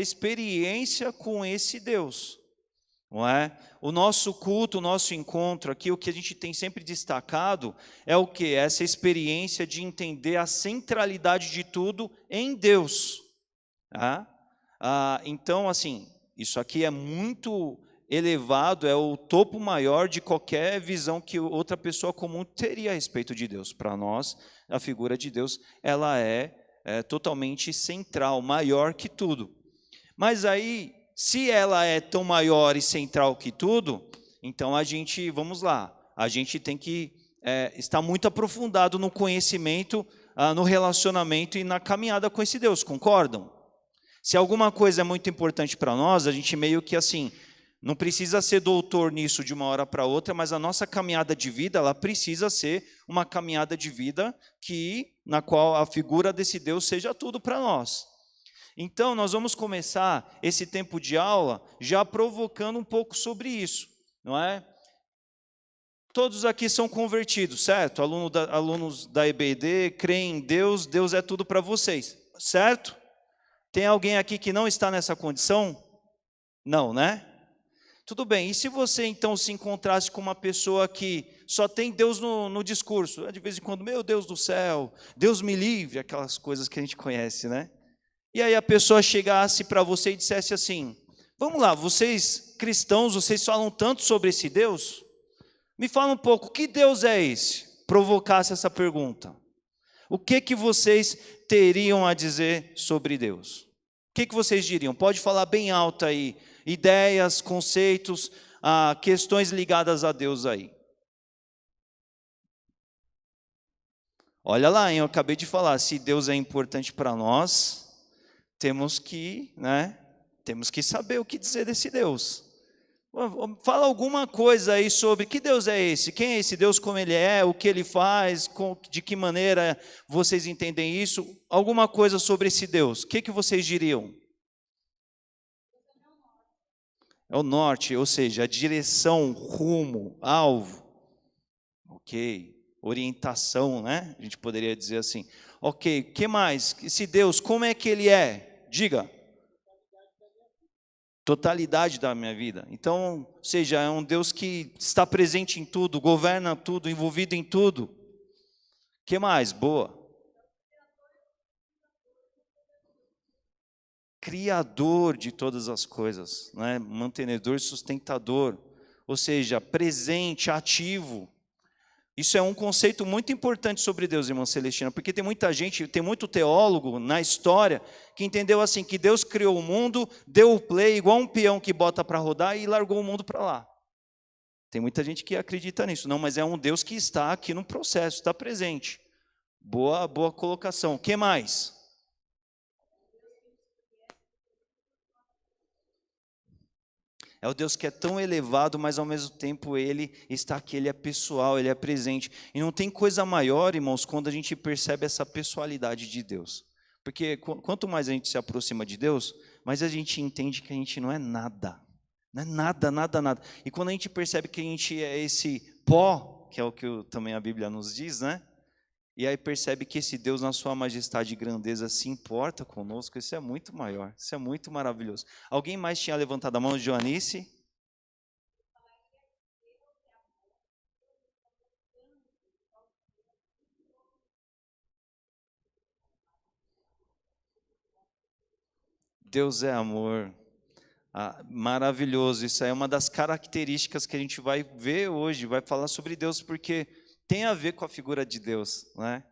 experiência com esse Deus, não é? O nosso culto, o nosso encontro aqui, o que a gente tem sempre destacado é o que? Essa experiência de entender a centralidade de tudo em Deus. Tá? Então, assim, isso aqui é muito elevado, é o topo maior de qualquer visão que outra pessoa comum teria a respeito de Deus. Para nós, a figura de Deus, ela é totalmente central, maior que tudo. Mas aí, se ela é tão maior e central que tudo, então vamos lá, a gente tem que estar muito aprofundado no conhecimento, no relacionamento e na caminhada com esse Deus, concordam? Se alguma coisa é muito importante para nós, a gente meio que assim, não precisa ser doutor nisso de uma hora para outra, mas a nossa caminhada de vida, ela precisa ser uma caminhada de vida na qual a figura desse Deus seja tudo para nós. Então, nós vamos começar esse tempo de aula já provocando um pouco sobre isso, não é? Todos aqui são convertidos, certo? Alunos da EBD, creem em Deus, Deus é tudo para vocês, certo? Tem alguém aqui que não está nessa condição? Não, né? Tudo bem, e se você então se encontrasse com uma pessoa que só tem Deus no discurso, de vez em quando, meu Deus do céu, Deus me livre, aquelas coisas que a gente conhece, né? E aí a pessoa chegasse para você e dissesse assim, vamos lá, vocês cristãos, vocês falam tanto sobre esse Deus? Me fala um pouco, que Deus é esse? Provocasse essa pergunta. O que vocês teriam a dizer sobre Deus? O que vocês diriam? Pode falar bem alto aí, ideias, conceitos, questões ligadas a Deus aí. Olha lá, hein, eu acabei de falar, se Deus é importante para nós, temos que saber o que dizer desse Deus. Fala alguma coisa aí sobre que Deus é esse, quem é esse Deus, como ele é, o que ele faz, de que maneira vocês entendem isso, alguma coisa sobre esse Deus, o que vocês diriam? É o norte, ou seja, a direção, rumo, alvo, ok, orientação, né? A gente poderia dizer assim, ok, o que mais? Esse Deus, como é que ele é? Diga. Totalidade da minha vida. Então, ou seja, é um Deus que está presente em tudo, governa tudo, envolvido em tudo. O que mais? Boa. Criador de todas as coisas, né? Mantenedor e sustentador. Ou seja, presente, ativo. Isso é um conceito muito importante sobre Deus, irmã Celestina, porque tem muita gente, tem muito teólogo na história que entendeu assim, que Deus criou o mundo, deu o play, igual um peão que bota para rodar e largou o mundo para lá. Tem muita gente que acredita nisso. Não, mas é um Deus que está aqui no processo, está presente. Boa colocação. O que mais? É o Deus que é tão elevado, mas ao mesmo tempo ele está aqui, ele é pessoal, ele é presente. E não tem coisa maior, irmãos, quando a gente percebe essa pessoalidade de Deus. Porque quanto mais a gente se aproxima de Deus, mais a gente entende que a gente não é nada. Não é nada, nada, nada. E quando a gente percebe que a gente é esse pó, que é o que também a Bíblia nos diz, né? E aí percebe que esse Deus, na sua majestade e grandeza, se importa conosco, isso é muito maior, isso é muito maravilhoso. Alguém mais tinha levantado a mão, Joanice? Deus é amor. Maravilhoso, isso aí é uma das características que a gente vai ver hoje, vai falar sobre Deus, porque tem a ver com a figura de Deus, né?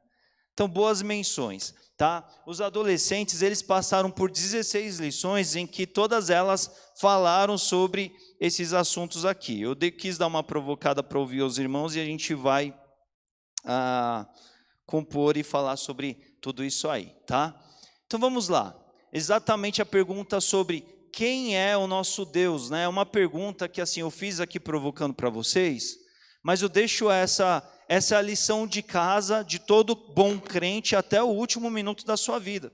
Então, boas menções, tá? Os adolescentes, eles passaram por 16 lições em que todas elas falaram sobre esses assuntos aqui. Eu quis dar uma provocada para ouvir os irmãos e a gente vai compor e falar sobre tudo isso aí, tá? Então, vamos lá. Exatamente a pergunta sobre quem é o nosso Deus, né? É uma pergunta que assim eu fiz aqui provocando para vocês, mas eu deixo essa lição de casa de todo bom crente até o último minuto da sua vida.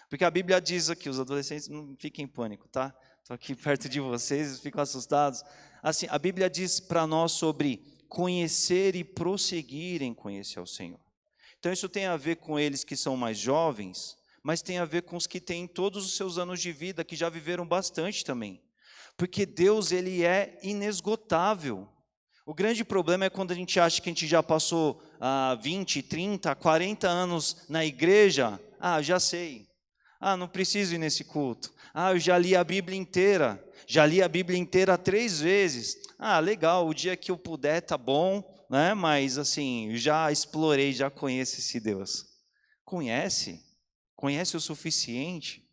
Porque a Bíblia diz aqui, os adolescentes não fiquem em pânico, tá? Estou aqui perto de vocês, ficam assustados. Assim, a Bíblia diz para nós sobre conhecer e prosseguir em conhecer ao Senhor. Então isso tem a ver com eles que são mais jovens, mas tem a ver com os que têm todos os seus anos de vida, que já viveram bastante também. Porque Deus, ele é inesgotável. O grande problema é quando a gente acha que a gente já passou 20, 30, 40 anos na igreja. Já sei. Não preciso ir nesse culto. Eu já li a Bíblia inteira. Já li a Bíblia inteira 3 vezes. Legal, o dia que eu puder tá bom, né? Mas assim, já explorei, já conheço esse Deus. Conhece? Conhece o suficiente?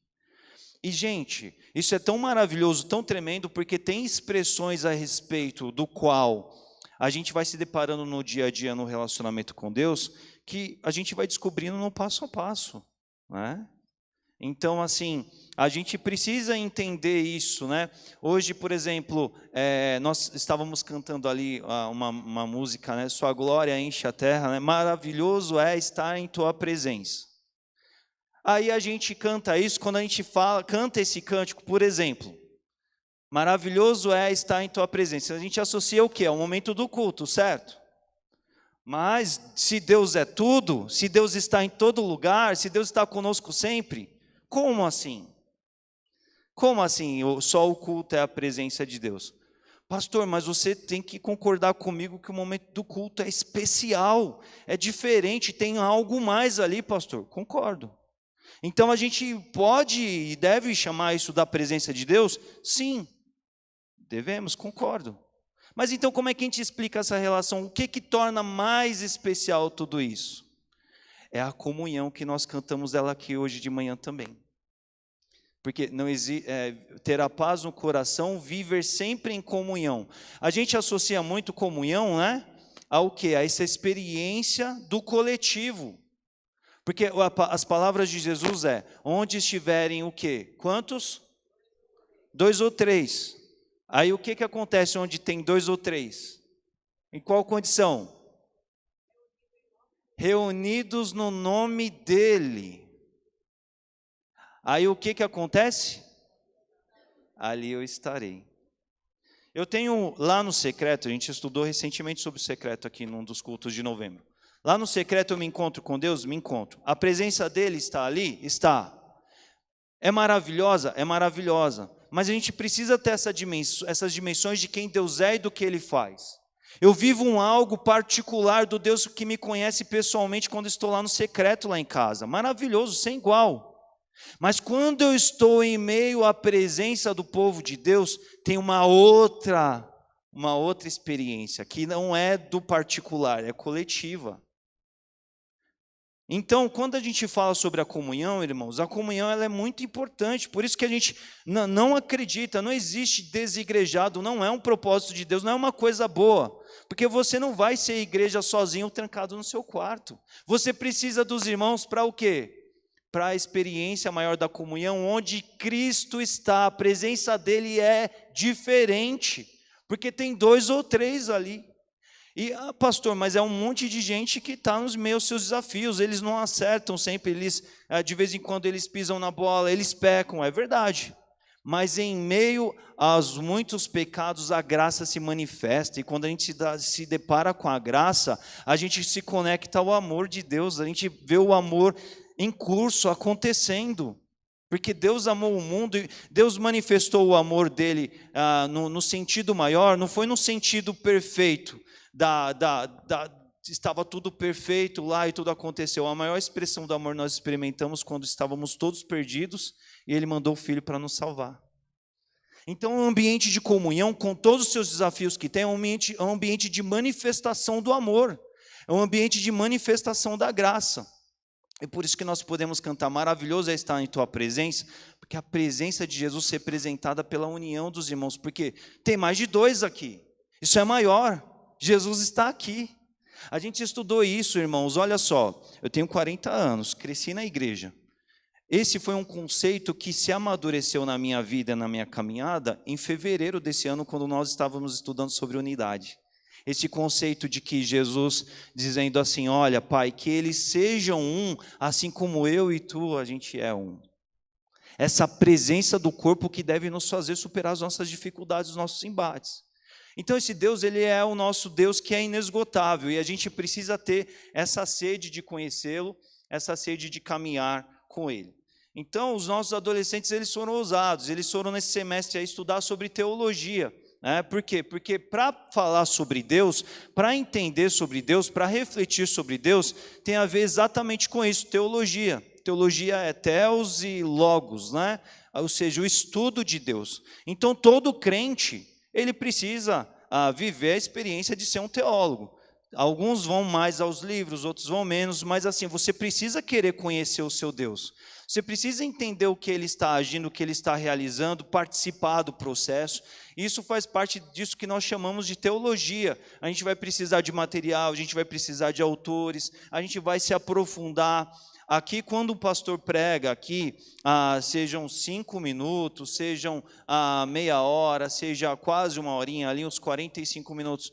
E, gente, isso é tão maravilhoso, tão tremendo, porque tem expressões a respeito do qual a gente vai se deparando no dia a dia, no relacionamento com Deus, que a gente vai descobrindo no passo a passo, né? Então, assim, a gente precisa entender isso, né? Hoje, por exemplo, nós estávamos cantando ali uma música, né? Sua glória enche a terra, né? Maravilhoso é estar em tua presença. Aí a gente canta isso, quando a gente canta esse cântico, por exemplo, maravilhoso é estar em tua presença. A gente associa o quê? Ao momento do culto, certo? Mas se Deus é tudo, se Deus está em todo lugar, se Deus está conosco sempre, como assim? Como assim só o culto é a presença de Deus? Pastor, mas você tem que concordar comigo que o momento do culto é especial, é diferente, tem algo mais ali, pastor. Concordo. Então a gente pode e deve chamar isso da presença de Deus? Sim, devemos, concordo. Mas então como é que a gente explica essa relação? O que torna mais especial tudo isso? É a comunhão que nós cantamos dela aqui hoje de manhã também. Porque não ter a paz no coração, viver sempre em comunhão. A gente associa muito comunhão, né? Ao quê? A essa experiência do coletivo. Porque as palavras de Jesus onde estiverem o quê? Quantos? 2 ou 3. Aí o que acontece onde tem 2 ou 3? Em qual condição? Reunidos no nome dele. Aí o que acontece? Ali eu estarei. Eu tenho lá no secreto, a gente estudou recentemente sobre o secreto aqui num dos cultos de novembro. Lá no secreto eu me encontro com Deus? Me encontro. A presença dele está ali? Está. É maravilhosa? É maravilhosa. Mas a gente precisa ter essas dimensões de quem Deus é e do que Ele faz. Eu vivo algo particular do Deus que me conhece pessoalmente quando estou lá no secreto, lá em casa. Maravilhoso, sem igual. Mas quando eu estou em meio à presença do povo de Deus, tem uma outra experiência, que não é do particular, é coletiva. Então, quando a gente fala sobre a comunhão, irmãos, a comunhão ela é muito importante, por isso que a gente não acredita, não existe desigrejado, não é um propósito de Deus, não é uma coisa boa, porque você não vai ser igreja sozinho, trancado no seu quarto. Você precisa dos irmãos para o quê? Para a experiência maior da comunhão, onde Cristo está, a presença dele é diferente, porque tem 2 ou 3 ali. E, pastor, mas é um monte de gente que está nos meus seus desafios, eles não acertam sempre, de vez em quando eles pisam na bola, eles pecam, é verdade. Mas em meio aos muitos pecados, a graça se manifesta, e quando a gente se depara com a graça, a gente se conecta ao amor de Deus, a gente vê o amor em curso, acontecendo. Porque Deus amou o mundo, e Deus manifestou o amor dele no sentido maior, não foi no sentido perfeito, estava tudo perfeito lá e tudo aconteceu. A maior expressão do amor nós experimentamos quando estávamos todos perdidos e Ele mandou o Filho para nos salvar. Então, um ambiente de comunhão, com todos os seus desafios que tem, é um ambiente de manifestação do amor, é um ambiente de manifestação da graça. É por isso que nós podemos cantar, maravilhoso é estar em tua presença, porque a presença de Jesus é representada pela união dos irmãos, porque tem mais de 2 aqui, isso é maior. Jesus está aqui. A gente estudou isso, irmãos, olha só, eu tenho 40 anos, cresci na igreja. Esse foi um conceito que se amadureceu na minha vida, na minha caminhada, em fevereiro desse ano, quando nós estávamos estudando sobre unidade. Esse conceito de que Jesus dizendo assim, olha, Pai, que eles sejam um, assim como eu e tu, a gente é um. Essa presença do corpo que deve nos fazer superar as nossas dificuldades, os nossos embates. Então esse Deus, ele é o nosso Deus que é inesgotável, e a gente precisa ter essa sede de conhecê-lo, essa sede de caminhar com ele. Então, os nossos adolescentes, eles foram ousados, eles foram nesse semestre a estudar sobre teologia. Por quê? Porque para falar sobre Deus, para entender sobre Deus, para refletir sobre Deus, tem a ver exatamente com isso, teologia. Teologia é theos e logos, ou seja, o estudo de Deus. Então, todo crente, ele precisa viver a experiência de ser um teólogo. Alguns vão mais aos livros, outros vão menos, mas assim, você precisa querer conhecer o seu Deus. Você precisa entender o que ele está agindo, o que ele está realizando, participar do processo. Isso faz parte disso que nós chamamos de teologia. A gente vai precisar de material, a gente vai precisar de autores, a gente vai se aprofundar. Aqui, quando o pastor prega, aqui, sejam 5 minutos, sejam meia hora, seja quase uma horinha ali, uns 45 minutos,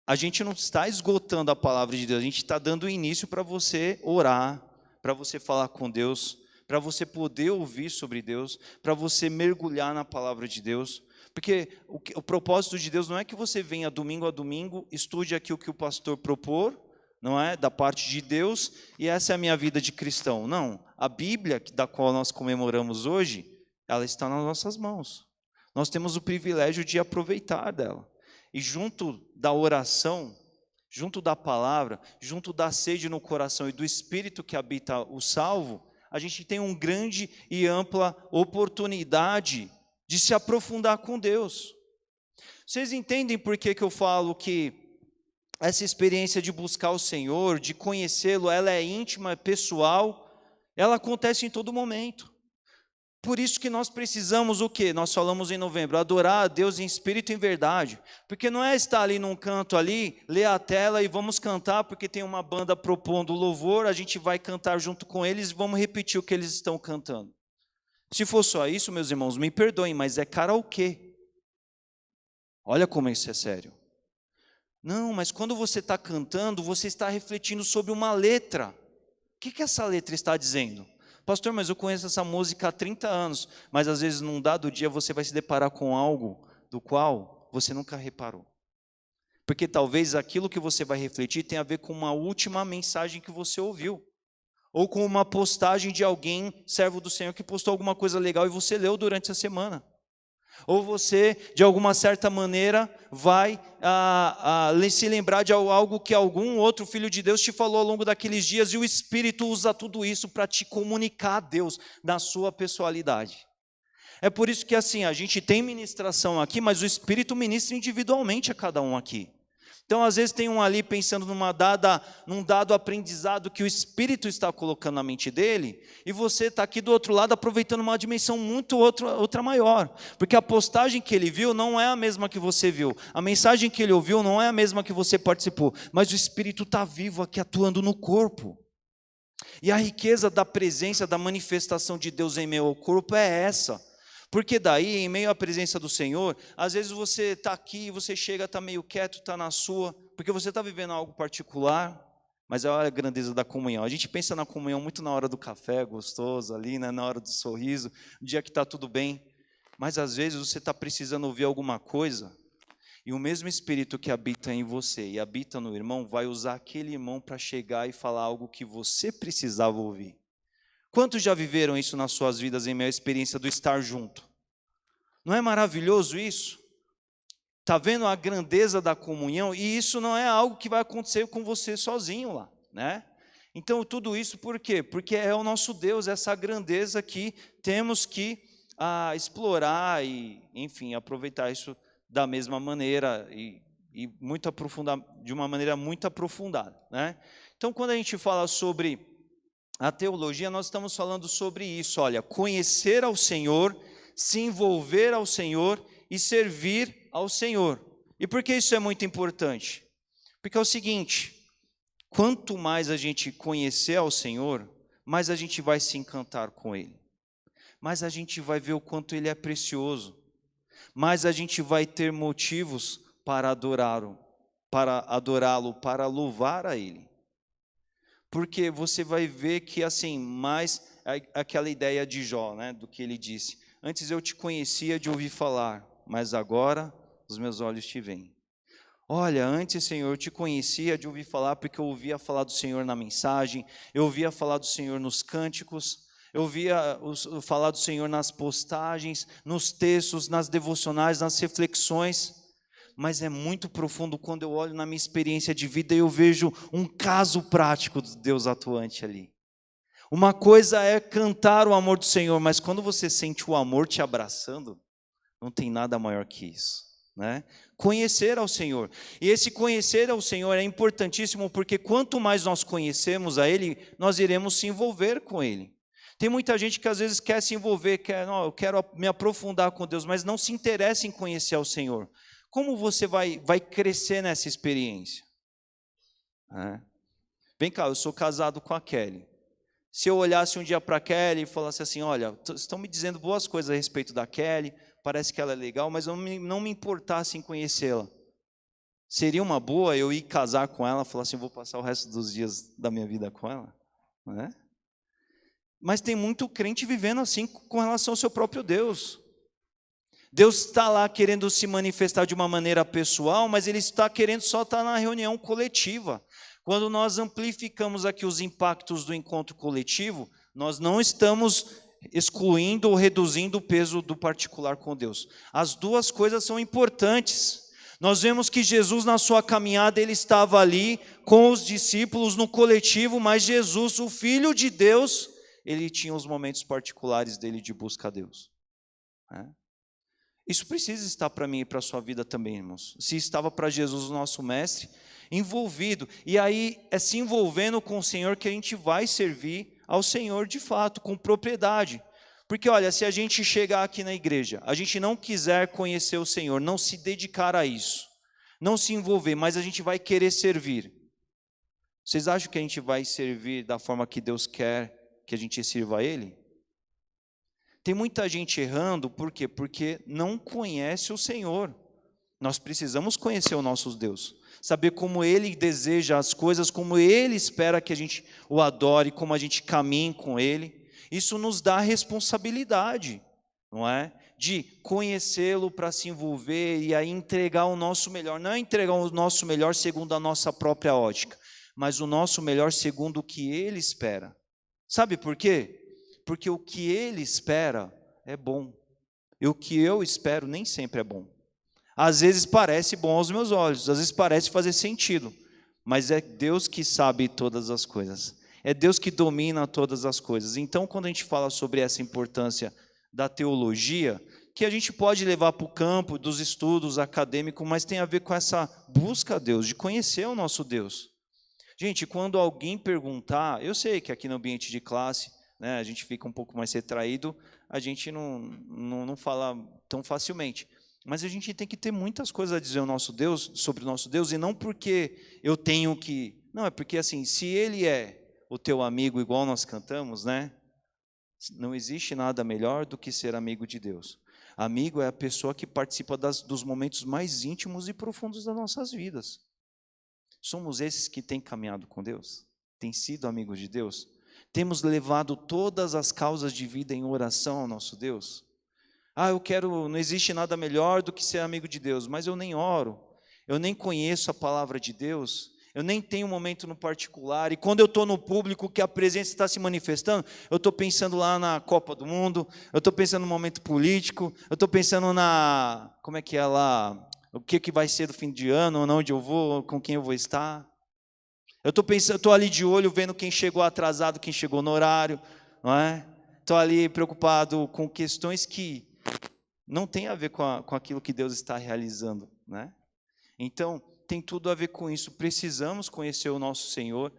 a gente não está esgotando a palavra de Deus, a gente está dando início para você orar, para você falar com Deus, para você poder ouvir sobre Deus, para você mergulhar na palavra de Deus. Porque o propósito de Deus não é que você venha domingo a domingo, estude aqui o que o pastor propor, não é? Da parte de Deus, e essa é a minha vida de cristão. Não, a Bíblia, da qual nós comemoramos hoje, ela está nas nossas mãos. Nós temos o privilégio de aproveitar dela. E junto da oração, junto da palavra, junto da sede no coração e do Espírito que habita o salvo, a gente tem uma grande e ampla oportunidade de se aprofundar com Deus. Vocês entendem por que eu falo que essa experiência de buscar o Senhor, de conhecê-lo, ela é íntima, é pessoal, ela acontece em todo momento. Por isso que nós precisamos o quê? Nós falamos em novembro, adorar a Deus em espírito e em verdade. Porque não é estar ali num canto ali, ler a tela e vamos cantar, porque tem uma banda propondo louvor, a gente vai cantar junto com eles e vamos repetir o que eles estão cantando. Se for só isso, meus irmãos, me perdoem, mas é karaokê. Olha como isso é sério. Não, mas quando você está cantando, você está refletindo sobre uma letra. O que essa letra está dizendo? Pastor, mas eu conheço essa música há 30 anos, mas às vezes num dado dia você vai se deparar com algo do qual você nunca reparou. Porque talvez aquilo que você vai refletir tenha a ver com uma última mensagem que você ouviu. Ou com uma postagem de alguém, servo do Senhor, que postou alguma coisa legal e você leu durante a semana. Ou você, de alguma certa maneira, vai se lembrar de algo que algum outro filho de Deus te falou ao longo daqueles dias, e o Espírito usa tudo isso para te comunicar a Deus na sua pessoalidade. É por isso que assim, a gente tem ministração aqui, mas o Espírito ministra individualmente a cada um aqui. Então, às vezes, tem um ali pensando num dado aprendizado que o Espírito está colocando na mente dele, e você está aqui do outro lado aproveitando uma dimensão muito outra maior. Porque a postagem que ele viu não é a mesma que você viu. A mensagem que ele ouviu não é a mesma que você participou. Mas o Espírito está vivo aqui atuando no corpo. E a riqueza da presença, da manifestação de Deus em meio ao corpo é essa. Porque daí, em meio à presença do Senhor, às vezes você está aqui, você chega, está meio quieto, está na sua, porque você está vivendo algo particular, mas olha a grandeza da comunhão. A gente pensa na comunhão muito na hora do café, gostoso ali, na hora do sorriso, no dia que está tudo bem, mas às vezes você está precisando ouvir alguma coisa, e o mesmo Espírito que habita em você e habita no irmão, vai usar aquele irmão para chegar e falar algo que você precisava ouvir. Quantos já viveram isso nas suas vidas em meio à experiência do estar junto? Não é maravilhoso isso? Está vendo a grandeza da comunhão? E isso não é algo que vai acontecer com você sozinho lá, né? Então, tudo isso por quê? Porque é o nosso Deus, essa grandeza que temos que explorar e, enfim, aproveitar isso da mesma maneira e muito aprofundar, de uma maneira muito aprofundada, né? Então, quando a gente fala sobre a teologia, nós estamos falando sobre isso, olha, conhecer ao Senhor, se envolver ao Senhor e servir ao Senhor. E por que isso é muito importante? Porque é o seguinte, quanto mais a gente conhecer ao Senhor, mais a gente vai se encantar com Ele. Mais a gente vai ver o quanto Ele é precioso. Mais a gente vai ter motivos para adorá-lo, para louvar a Ele. Porque você vai ver que, assim, mais aquela ideia de Jó, né, do que ele disse. Antes eu te conhecia de ouvir falar, mas agora os meus olhos te veem. Olha, antes, Senhor, eu te conhecia de ouvir falar, porque eu ouvia falar do Senhor na mensagem, eu ouvia falar do Senhor nos cânticos, Eu via falar do Senhor nas postagens, nos textos, nas devocionais, nas reflexões, mas é muito profundo quando eu olho na minha experiência de vida e eu vejo um caso prático do Deus atuante ali. Uma coisa é cantar o amor do Senhor, mas quando você sente o amor te abraçando, não tem nada maior que isso, né? Conhecer ao Senhor. E esse conhecer ao Senhor é importantíssimo, porque quanto mais nós conhecemos a Ele, nós iremos se envolver com Ele. Tem muita gente que às vezes quer se envolver, não, eu quero me aprofundar com Deus, mas não se interessa em conhecer ao Senhor. Como você vai crescer nessa experiência? Vem cá, eu sou casado com a Kelly. Se eu olhasse um dia para a Kelly e falasse assim, olha, estão me dizendo boas coisas a respeito da Kelly, parece que ela é legal, mas eu não me importasse em conhecê-la. Seria uma boa eu ir casar com ela e falar assim, vou passar o resto dos dias da minha vida com ela? Não é? Mas tem muito crente vivendo assim com relação ao seu próprio Deus. Deus está lá querendo se manifestar de uma maneira pessoal, mas Ele está querendo só estar na reunião coletiva. Quando nós amplificamos aqui os impactos do encontro coletivo, nós não estamos excluindo ou reduzindo o peso do particular com Deus. As duas coisas são importantes. Nós vemos que Jesus, na sua caminhada, Ele estava ali com os discípulos no coletivo, mas Jesus, o Filho de Deus, Ele tinha os momentos particulares dele de busca a Deus. Isso precisa estar para mim e para a sua vida também, irmãos. Se estava para Jesus, o nosso mestre, envolvido. E aí é se envolvendo com o Senhor que a gente vai servir ao Senhor de fato, com propriedade. Porque olha, se a gente chegar aqui na igreja, a gente não quiser conhecer o Senhor, não se dedicar a isso, não se envolver, mas a gente vai querer servir. Vocês acham que a gente vai servir da forma que Deus quer que a gente sirva a Ele? Tem muita gente errando, por quê? Porque não conhece o Senhor. Nós precisamos conhecer o nosso Deus, saber como Ele deseja as coisas, como Ele espera que a gente o adore, como a gente caminhe com Ele. Isso nos dá responsabilidade, não é? De conhecê-lo para se envolver e aí entregar o nosso melhor. Não é entregar o nosso melhor segundo a nossa própria ótica, mas o nosso melhor segundo o que Ele espera. Sabe por quê? Porque o que Ele espera é bom. E o que eu espero nem sempre é bom. Às vezes parece bom aos meus olhos, às vezes parece fazer sentido, mas é Deus que sabe todas as coisas. É Deus que domina todas as coisas. Então, quando a gente fala sobre essa importância da teologia, que a gente pode levar para o campo dos estudos acadêmicos, mas tem a ver com essa busca a Deus, de conhecer o nosso Deus. Gente, quando alguém perguntar, eu sei que aqui no ambiente de classe, né, a gente fica um pouco mais retraído, a gente não fala tão facilmente. Mas a gente tem que ter muitas coisas a dizer ao nosso Deus, sobre o nosso Deus, e não porque eu tenho que... Não, é porque assim, se Ele é o teu amigo, igual nós cantamos, né? Não existe nada melhor do que ser amigo de Deus. Amigo é a pessoa que participa dos momentos mais íntimos e profundos das nossas vidas. Somos esses que têm caminhado com Deus? Têm sido amigos de Deus? Temos levado todas as causas de vida em oração ao nosso Deus? Não existe nada melhor do que ser amigo de Deus, mas eu nem oro, eu nem conheço a palavra de Deus, eu nem tenho um momento no particular, e quando eu estou no público que a presença está se manifestando, eu estou pensando lá na Copa do Mundo, eu estou pensando no momento político, eu estou pensando como é que é lá, o que vai ser do fim de ano, onde eu vou, com quem eu vou estar. Eu estou ali de olho, vendo quem chegou atrasado, quem chegou no horário, não é? Estou ali preocupado com questões que não tem a ver com aquilo que Deus está realizando, né? Então, tem tudo a ver com isso. Precisamos conhecer o nosso Senhor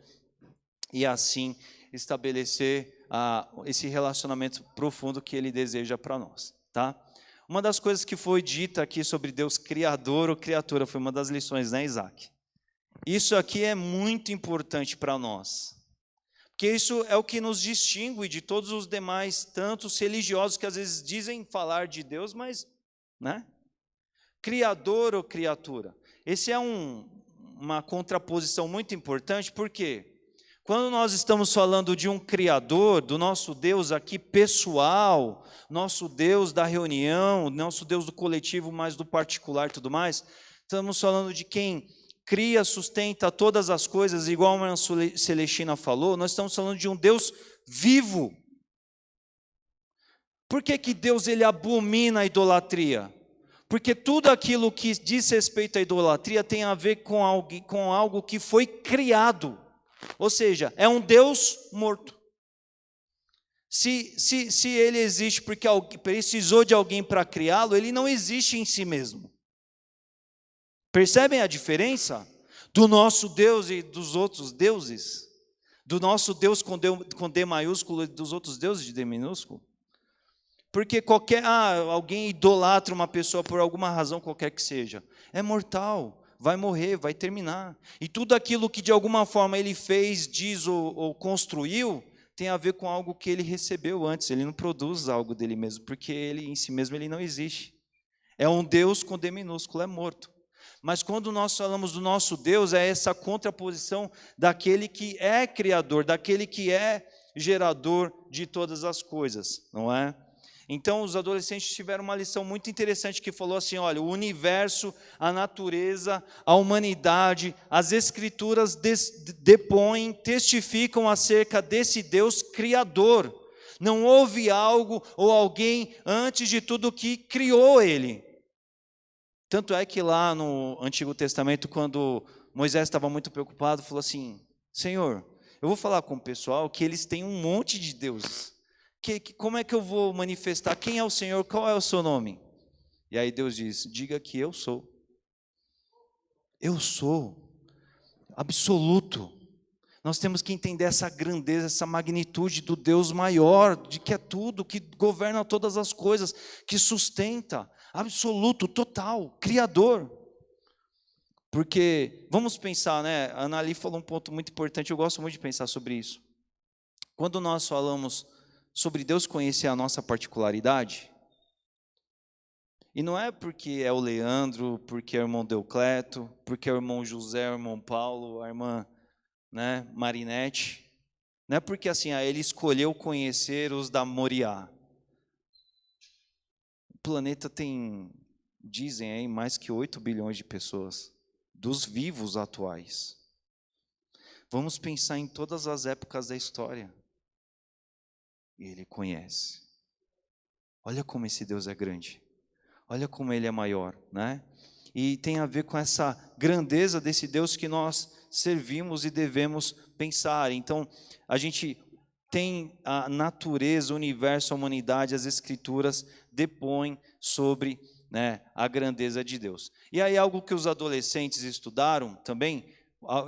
e assim estabelecer esse relacionamento profundo que Ele deseja para nós, tá? Uma das coisas que foi dita aqui sobre Deus criador ou criatura foi uma das lições, né, Isaac? Isso aqui é muito importante para nós, porque isso é o que nos distingue de todos os demais tantos religiosos que às vezes dizem falar de Deus, mas, né? Criador ou criatura. Esse é uma contraposição muito importante, porque quando nós estamos falando de um criador, do nosso Deus aqui pessoal, nosso Deus da reunião, nosso Deus do coletivo, mais do particular e tudo mais, estamos falando de quem cria, sustenta todas as coisas, igual a irmã Celestina falou, nós estamos falando de um Deus vivo, Por que que Deus ele abomina a idolatria? Porque tudo aquilo que diz respeito à idolatria tem a ver com algo que foi criado. Ou seja, é um Deus morto. Se ele existe porque precisou de alguém para criá-lo, ele não existe em si mesmo. Percebem a diferença do nosso Deus e dos outros deuses? Do nosso Deus com D maiúsculo e dos outros deuses de D minúsculo? Porque alguém idolatra uma pessoa por alguma razão qualquer que seja. É mortal, vai morrer, vai terminar. E tudo aquilo que de alguma forma ele fez, diz ou construiu, tem a ver com algo que ele recebeu antes. Ele não produz algo dele mesmo, porque ele em si mesmo ele não existe. É um Deus com D minúsculo, é morto. Mas quando nós falamos do nosso Deus, é essa contraposição daquele que é criador, daquele que é gerador de todas as coisas, não é? Então os adolescentes tiveram uma lição muito interessante que falou assim, olha, o universo, a natureza, a humanidade, as escrituras depõem, testificam acerca desse Deus criador. Não houve algo ou alguém antes de tudo que criou ele. Tanto é que lá no Antigo Testamento, quando Moisés estava muito preocupado, falou assim, Senhor, eu vou falar com o pessoal que eles têm um monte de deuses. Como é que eu vou manifestar? Quem é o Senhor? Qual é o seu nome? E aí Deus diz, diga que eu sou. Eu sou. Absoluto. Nós temos que entender essa grandeza, essa magnitude do Deus maior, de que é tudo, que governa todas as coisas, que sustenta, absoluto, total, criador. Porque, vamos pensar, né? A Anali falou um ponto muito importante, eu gosto muito de pensar sobre isso. Quando nós falamos sobre Deus conhecer a nossa particularidade, e não é porque é o Leandro, porque é o irmão Deucleto, porque é o irmão José, o irmão Paulo, a irmã, né, Marinete, não é porque assim, ele escolheu conhecer os da Moriá. O planeta tem, dizem aí, mais que 8 bilhões de pessoas, dos vivos atuais. Vamos pensar em todas as épocas da história. E ele conhece. Olha como esse Deus é grande. Olha como ele é maior, né? E tem a ver com essa grandeza desse Deus que nós servimos e devemos pensar. Então, a gente tem a natureza, o universo, a humanidade, as escrituras depõem sobre, né, a grandeza de Deus. E aí algo que os adolescentes estudaram também,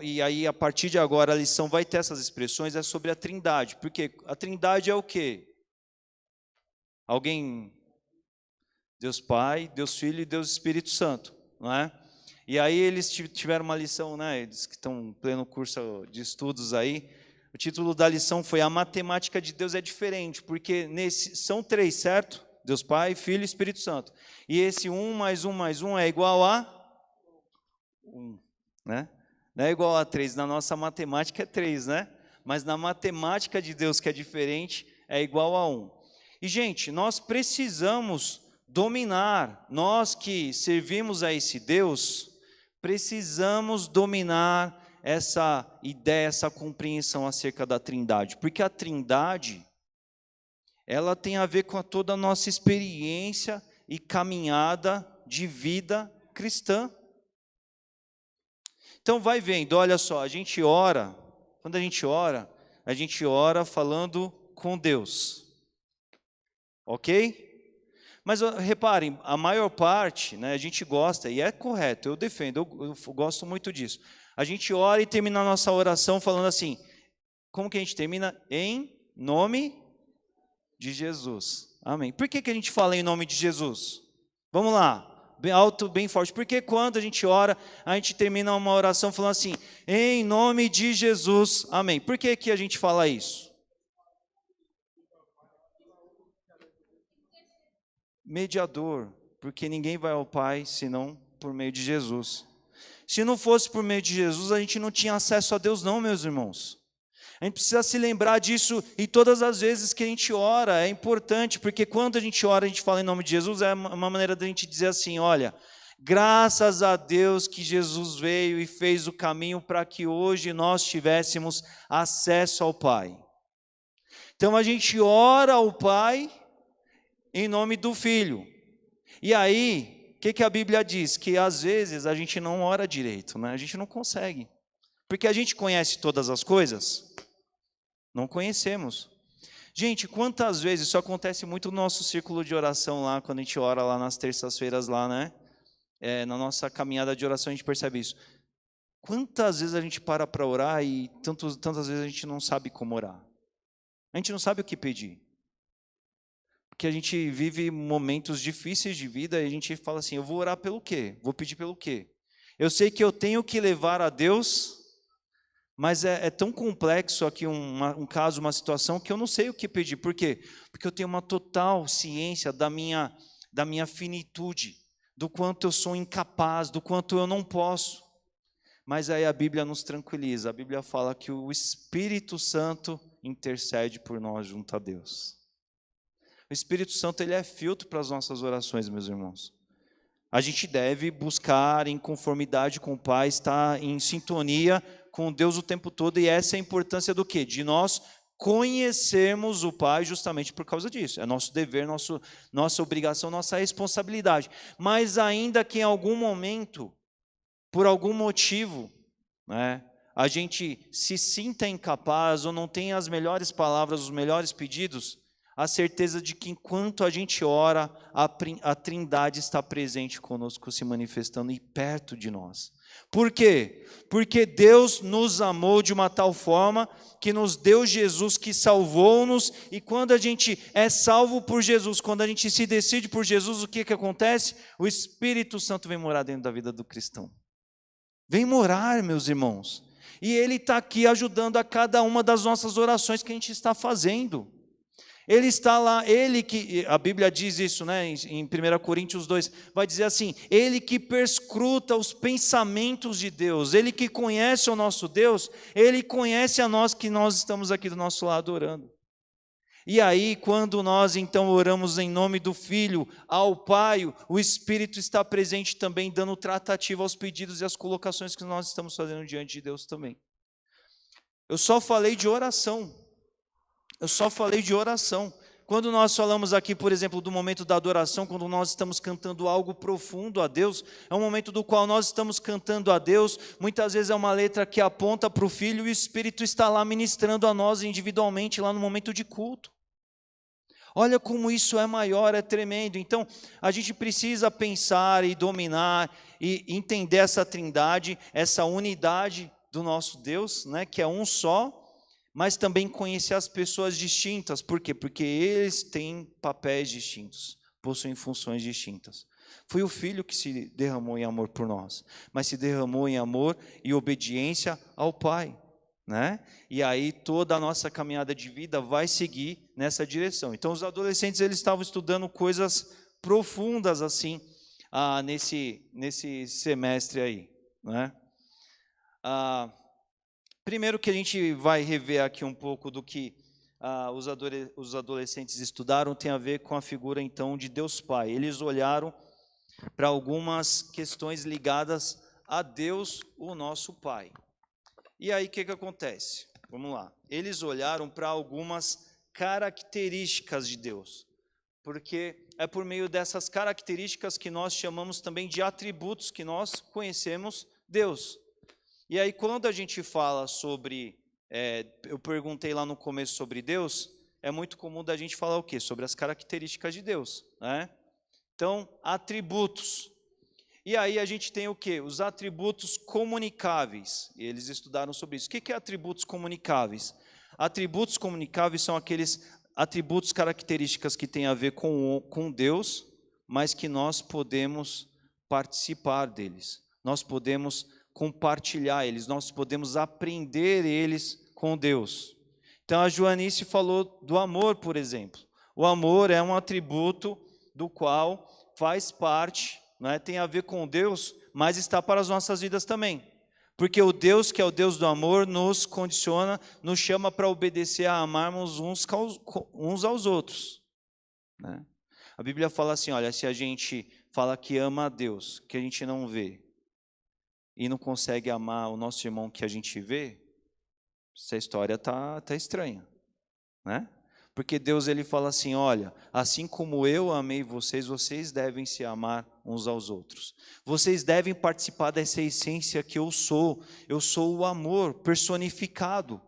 e aí a partir de agora a lição vai ter essas expressões, é sobre a Trindade. Porque a Trindade é o quê? Alguém... Deus Pai, Deus Filho e Deus Espírito Santo, não é? E aí eles tiveram uma lição, né? Eles que estão em pleno curso de estudos aí, o título da lição foi A Matemática de Deus é Diferente, porque são 3, certo? Deus Pai, Filho e Espírito Santo. E esse 1 mais 1 mais 1 é igual a 1, né? Não é igual a 3, na nossa matemática é 3, né? Mas na matemática de Deus, que é diferente, é igual a 1. E, gente, nós precisamos dominar, nós que servimos a esse Deus, precisamos dominar essa ideia, essa compreensão acerca da Trindade, porque a Trindade, ela tem a ver com toda a nossa experiência e caminhada de vida cristã. Então vai vendo, olha só, a gente ora, quando a gente ora falando com Deus, ok? Mas reparem, a maior parte, né, a gente gosta, e é correto, eu defendo, eu gosto muito disso. A gente ora e termina a nossa oração falando assim, como que a gente termina? Em nome de Jesus. Amém. Por que a gente fala em nome de Jesus? Vamos lá, bem alto, bem forte. Porque quando a gente ora, a gente termina uma oração falando assim, em nome de Jesus. Amém. Por que a gente fala isso? Mediador, porque ninguém vai ao Pai senão por meio de Jesus. Se não fosse por meio de Jesus, a gente não tinha acesso a Deus não, meus irmãos. A gente precisa se lembrar disso e todas as vezes que a gente ora, é importante, porque quando a gente ora, a gente fala em nome de Jesus, é uma maneira da gente dizer assim, olha, graças a Deus que Jesus veio e fez o caminho para que hoje nós tivéssemos acesso ao Pai. Então a gente ora ao Pai, em nome do Filho. E aí, o que a Bíblia diz? Que às vezes a gente não ora direito, né? A gente não consegue. Porque a gente conhece todas as coisas? Não conhecemos. Gente, quantas vezes, isso acontece muito no nosso círculo de oração lá, quando a gente ora lá nas terças-feiras lá, né? Na nossa caminhada de oração a gente percebe isso. Quantas vezes a gente para orar e tantas vezes a gente não sabe como orar? A gente não sabe o que pedir. Porque a gente vive momentos difíceis de vida e a gente fala assim, eu vou orar pelo quê? Vou pedir pelo quê? Eu sei que eu tenho que levar a Deus, mas é tão complexo aqui um caso, uma situação, que eu não sei o que pedir. Por quê? Porque eu tenho uma total ciência da minha finitude, do quanto eu sou incapaz, do quanto eu não posso. Mas aí a Bíblia nos tranquiliza, a Bíblia fala que o Espírito Santo intercede por nós junto a Deus. O Espírito Santo, ele é filtro para as nossas orações, meus irmãos. A gente deve buscar em conformidade com o Pai, estar em sintonia com Deus o tempo todo, e essa é a importância do quê? De nós conhecermos o Pai justamente por causa disso. É nosso dever, nossa obrigação, nossa responsabilidade. Mas ainda que em algum momento, por algum motivo, né, a gente se sinta incapaz ou não tenha as melhores palavras, os melhores pedidos, a certeza de que enquanto a gente ora, a Trindade está presente conosco, se manifestando e perto de nós. Por quê? Porque Deus nos amou de uma tal forma que nos deu Jesus, que salvou-nos, e quando a gente é salvo por Jesus, quando a gente se decide por Jesus, o que acontece? O Espírito Santo vem morar dentro da vida do cristão. Vem morar, meus irmãos. E Ele está aqui ajudando a cada uma das nossas orações que a gente está fazendo. Ele está lá, Ele que, a Bíblia diz isso, né, em 1 Coríntios 2, vai dizer assim, Ele que perscruta os pensamentos de Deus, Ele que conhece o nosso Deus, Ele conhece a nós que nós estamos aqui do nosso lado orando. E aí, quando nós então oramos em nome do Filho ao Pai, o Espírito está presente também, dando tratativa aos pedidos e às colocações que nós estamos fazendo diante de Deus também. Eu só falei de oração. Quando nós falamos aqui, por exemplo, do momento da adoração, quando nós estamos cantando algo profundo a Deus, é um momento do qual nós estamos cantando a Deus, muitas vezes é uma letra que aponta para o Filho e o Espírito está lá ministrando a nós individualmente, lá no momento de culto. Olha como isso é maior, é tremendo. Então, a gente precisa pensar e dominar e entender essa trindade, essa unidade do nosso Deus, né, que é um só, mas também conhecer as pessoas distintas. Por quê? Porque eles têm papéis distintos, possuem funções distintas. Foi o Filho que se derramou em amor por nós, mas se derramou em amor e obediência ao Pai, né? E aí toda a nossa caminhada de vida vai seguir nessa direção. Então os adolescentes, eles estavam estudando coisas profundas assim, nesse semestre aí, né? Primeiro que a gente vai rever aqui um pouco do que os adolescentes estudaram, tem a ver com a figura então de Deus Pai. Eles olharam para algumas questões ligadas a Deus, o nosso Pai. E aí o que acontece? Vamos lá. Eles olharam para algumas características de Deus, porque é por meio dessas características que nós chamamos também de atributos que nós conhecemos Deus. E aí, quando a gente fala sobre, eu perguntei lá no começo sobre Deus, é muito comum da gente falar o quê? Sobre as características de Deus, né? Então, atributos. E aí a gente tem o quê? Os atributos comunicáveis. E eles estudaram sobre isso. O que é atributos comunicáveis? Atributos comunicáveis são aqueles atributos, características que têm a ver com Deus, mas que nós podemos participar deles. Nós podemos compartilhar eles, nós podemos aprender eles com Deus. Então a Joanice falou do amor, por exemplo. O amor é um atributo do qual faz parte, né, tem a ver com Deus, mas está para as nossas vidas também. Porque o Deus, que é o Deus do amor, nos condiciona, nos chama para obedecer, a amarmos uns aos outros, né? A Bíblia fala assim, olha, se a gente fala que ama a Deus, que a gente não vê, e não consegue amar o nosso irmão que a gente vê, essa história tá estranha, né? Porque Deus ele fala assim, olha, assim como eu amei vocês, vocês devem se amar uns aos outros. Vocês devem participar dessa essência que eu sou o amor personificado,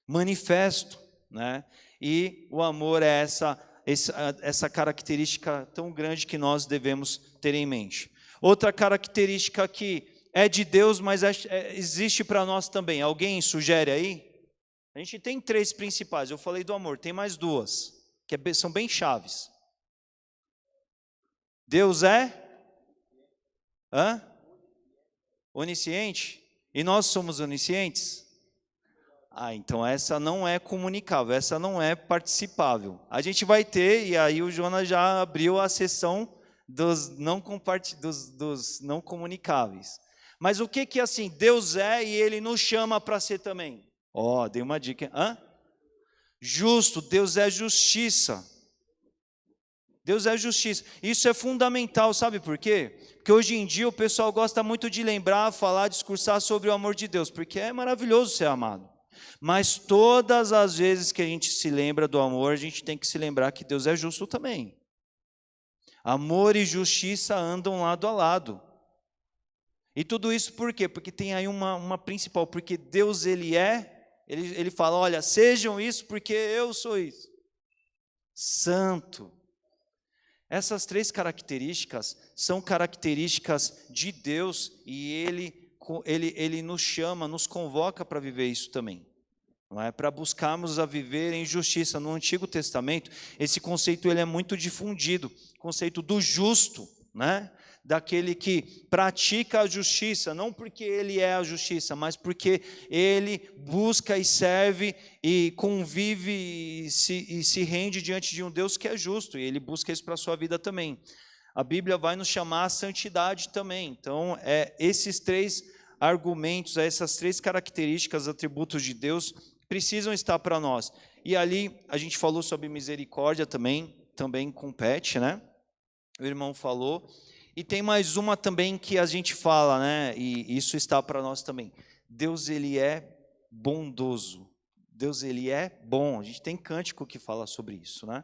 manifesto, né? E o amor é essa característica tão grande que nós devemos ter em mente. Outra característica que é de Deus, mas existe para nós também. Alguém sugere aí? A gente tem 3 principais, eu falei do amor, tem mais 2, que são bem chaves. Deus é? Onisciente? E nós somos oniscientes? Então essa não é comunicável, essa não é participável. A gente vai ter, e aí o Jonas já abriu a sessão dos não comunicáveis. Mas o que assim, Deus é e Ele nos chama para ser também? Dei uma dica. Justo, Deus é justiça. Deus é justiça. Isso é fundamental, sabe por quê? Porque hoje em dia o pessoal gosta muito de lembrar, falar, discursar sobre o amor de Deus, porque é maravilhoso ser amado. Mas todas as vezes que a gente se lembra do amor, a gente tem que se lembrar que Deus é justo também. Amor e justiça andam lado a lado. E tudo isso por quê? Porque tem aí uma principal, porque Deus ele fala, olha, sejam isso porque eu sou isso. Santo. Essas 3 características são características de Deus e Ele nos chama, nos convoca para viver isso também. Não é? Para buscarmos a viver em justiça. No Antigo Testamento, esse conceito ele é muito difundido, o conceito do justo, né? Daquele que pratica a justiça, não porque ele é a justiça, mas porque ele busca e serve e convive e se rende diante de um Deus que é justo, e ele busca isso para a sua vida também. A Bíblia vai nos chamar à santidade também. Então, esses 3 argumentos, essas 3 características, atributos de Deus, precisam estar para nós. E ali, a gente falou sobre misericórdia também compete, né? O irmão falou. E tem mais uma também que a gente fala, né? E isso está para nós também. Deus, ele é bondoso. Deus, ele é bom. A gente tem cântico que fala sobre isso, né?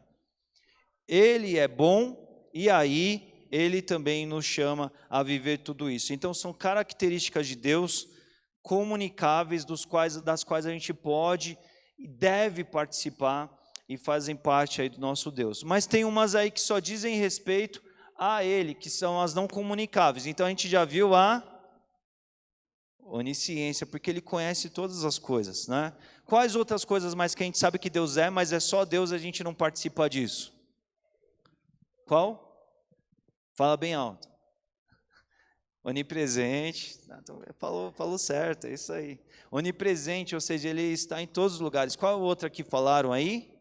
Ele é bom e aí ele também nos chama a viver tudo isso. Então são características de Deus comunicáveis das quais a gente pode e deve participar e fazem parte aí do nosso Deus. Mas tem umas aí que só dizem respeito a Ele, que são as não comunicáveis. Então a gente já viu a onisciência, porque Ele conhece todas as coisas, né? Quais outras coisas mais que a gente sabe que Deus é, mas é só Deus, a gente não participa disso? Qual? Fala bem alto. Onipresente. Falou certo, é isso aí. Onipresente, ou seja, Ele está em todos os lugares. Qual outra que falaram aí?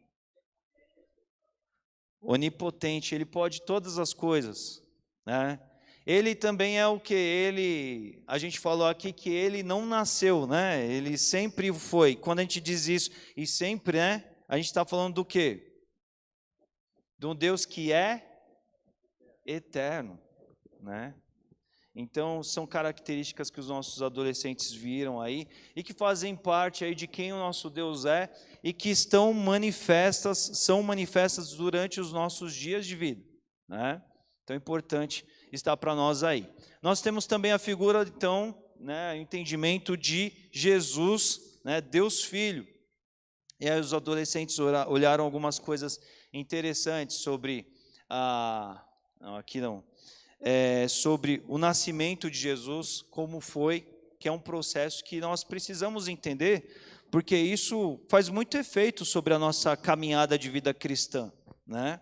Onipotente, Ele pode todas as coisas, né? Ele também é o que? A gente falou aqui que Ele não nasceu, né? Ele sempre foi. Quando a gente diz isso, e sempre, né? A gente está falando do quê? De um Deus que é eterno, né? Então, são características que os nossos adolescentes viram aí e que fazem parte aí de quem o nosso Deus é e que são manifestas durante os nossos dias de vida, né? Então, é importante estar para nós aí. Nós temos também a figura, então, né, o entendimento de Jesus, né, Deus Filho. E aí os adolescentes olharam algumas coisas interessantes sobre sobre o nascimento de Jesus, como foi, que é um processo que nós precisamos entender, porque isso faz muito efeito sobre a nossa caminhada de vida cristã, né?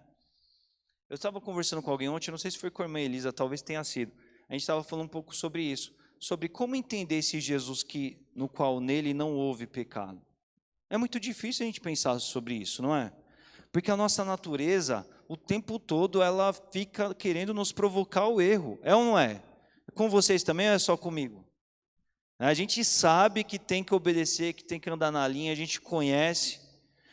Eu estava conversando com alguém ontem, não sei se foi com a irmã Elisa, talvez tenha sido. A gente estava falando um pouco sobre isso, sobre como entender esse Jesus no qual nele não houve pecado. É muito difícil a gente pensar sobre isso, não é? Porque a nossa natureza, o tempo todo, ela fica querendo nos provocar o erro. É ou não é? Com vocês também ou é só comigo? A gente sabe que tem que obedecer, que tem que andar na linha, a gente conhece,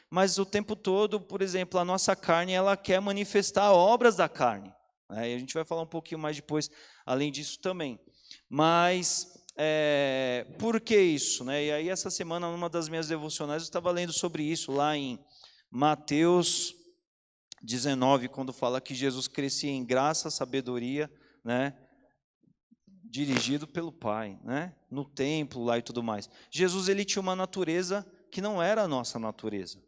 mas o tempo todo, por exemplo, a nossa carne, ela quer manifestar obras da carne. E a gente vai falar um pouquinho mais depois, além disso também. Mas por que isso? E aí essa semana, numa das minhas devocionais, eu estava lendo sobre isso lá em Mateus 19, quando fala que Jesus crescia em graça, sabedoria, né, dirigido pelo Pai, né, no templo lá e tudo mais. Jesus, ele tinha uma natureza que não era a nossa natureza,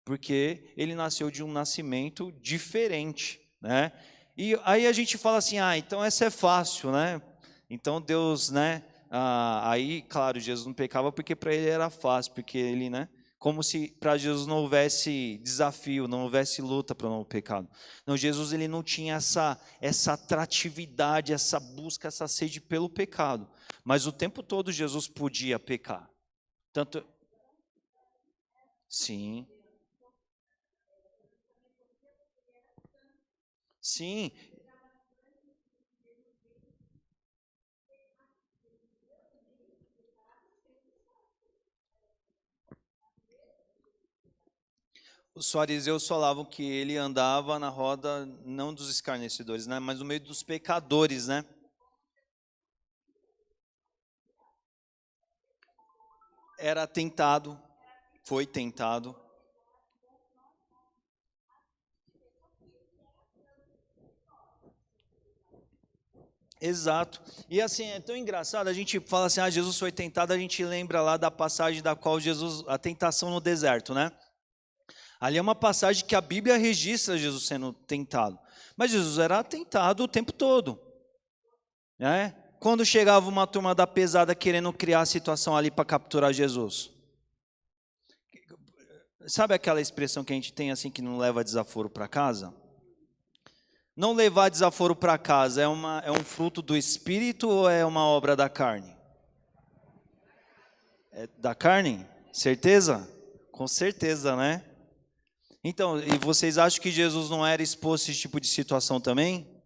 porque ele nasceu de um nascimento diferente, né? E aí a gente fala assim, então essa é fácil, né? Então Deus, né? Aí, claro, Jesus não pecava porque para ele era fácil, porque ele, né? Como se para Jesus não houvesse desafio, não houvesse luta para o novo pecado. Não, Jesus, ele não tinha essa atratividade, essa busca, essa sede pelo pecado. Mas o tempo todo Jesus podia pecar. Tanto, sim, sim. Os fariseus falavam que ele andava na roda, não dos escarnecedores, né, mas no meio dos pecadores, né? Era tentado, foi tentado. Exato. E assim, é tão engraçado, a gente fala assim, Jesus foi tentado, a gente lembra lá da passagem da qual Jesus, a tentação no deserto, né? Ali é uma passagem que a Bíblia registra Jesus sendo tentado. Mas Jesus era tentado o tempo todo, né? Quando chegava uma turma da pesada querendo criar a situação ali para capturar Jesus. Sabe aquela expressão que a gente tem assim que não leva desaforo para casa? Não levar desaforo para casa é um fruto do Espírito ou é uma obra da carne? É da carne? Certeza? Com certeza, né? Então, e vocês acham que Jesus não era exposto a esse tipo de situação também?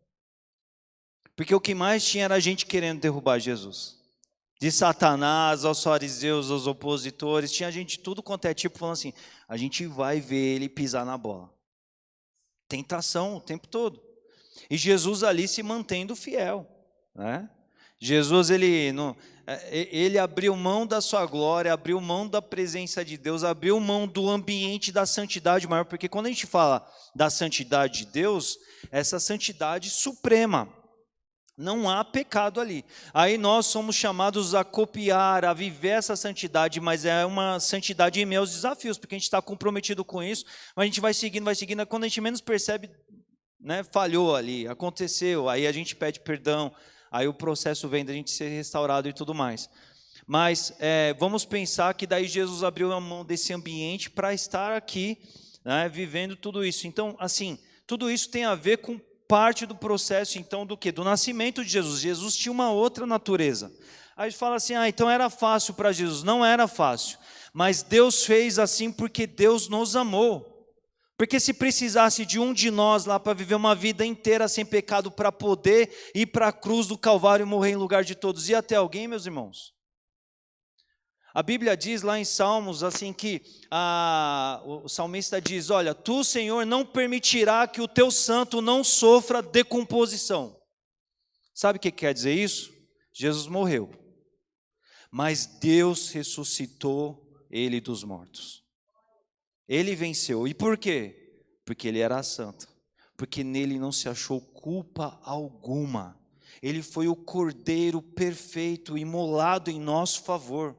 Porque o que mais tinha era gente querendo derrubar Jesus. De Satanás, aos fariseus, aos opositores, tinha gente de tudo quanto é tipo falando assim, a gente vai ver ele pisar na bola. Tentação o tempo todo. E Jesus ali se mantendo fiel, né? Jesus, ele abriu mão da sua glória, abriu mão da presença de Deus, abriu mão do ambiente da santidade maior, porque quando a gente fala da santidade de Deus, essa santidade suprema, não há pecado ali. Aí nós somos chamados a copiar, a viver essa santidade, mas é uma santidade em meus desafios, porque a gente está comprometido com isso, mas a gente vai seguindo, quando a gente menos percebe, né, falhou ali, aconteceu, aí a gente pede perdão, aí o processo vem da gente ser restaurado e tudo mais. Mas vamos pensar que daí Jesus abriu a mão desse ambiente para estar aqui, né, vivendo tudo isso. Então, assim, tudo isso tem a ver com parte do processo, então, do quê? Do nascimento de Jesus. Jesus tinha uma outra natureza. Aí a gente fala assim, então era fácil para Jesus. Não era fácil, mas Deus fez assim porque Deus nos amou. Porque se precisasse de um de nós lá para viver uma vida inteira sem pecado, para poder ir para a cruz do Calvário e morrer em lugar de todos, ia ter alguém, meus irmãos? A Bíblia diz lá em Salmos assim que o salmista diz, olha, tu, Senhor, não permitirá que o teu santo não sofra decomposição. Sabe o que quer dizer isso? Jesus morreu, mas Deus ressuscitou ele dos mortos. Ele venceu. E por quê? Porque ele era santo. Porque nele não se achou culpa alguma. Ele foi o cordeiro perfeito, imolado em nosso favor.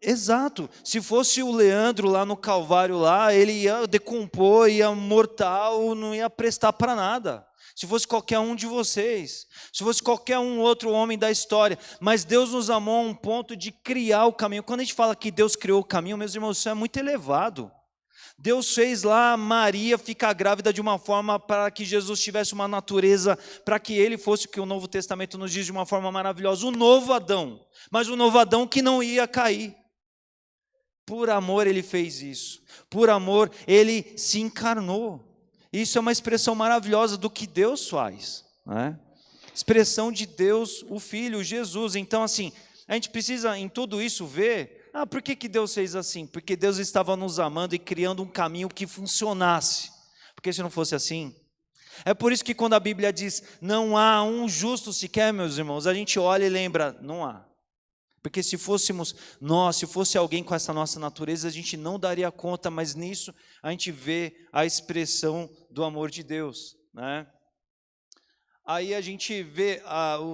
Exato. Se fosse o Leandro lá no Calvário, lá, ele ia decompor, ia mortal, não ia prestar para nada. Se fosse qualquer um de vocês, se fosse qualquer um outro homem da história, mas Deus nos amou a um ponto de criar o caminho. Quando a gente fala que Deus criou o caminho, meus irmãos, isso é muito elevado. Deus fez lá Maria ficar grávida de uma forma para que Jesus tivesse uma natureza, para que ele fosse o que o Novo Testamento nos diz de uma forma maravilhosa, o novo Adão, mas o novo Adão que não ia cair. Por amor ele fez isso, por amor ele se encarnou. Isso é uma expressão maravilhosa do que Deus faz, né? Expressão de Deus, o Filho, Jesus. Então assim, a gente precisa em tudo isso ver, por que Deus fez assim? Porque Deus estava nos amando e criando um caminho que funcionasse, porque se não fosse assim, é por isso que quando a Bíblia diz, não há um justo sequer, meus irmãos, a gente olha e lembra, não há. Porque se fôssemos nós, se fosse alguém com essa nossa natureza, a gente não daria conta, mas nisso a gente vê a expressão do amor de Deus, né? Aí a gente vê,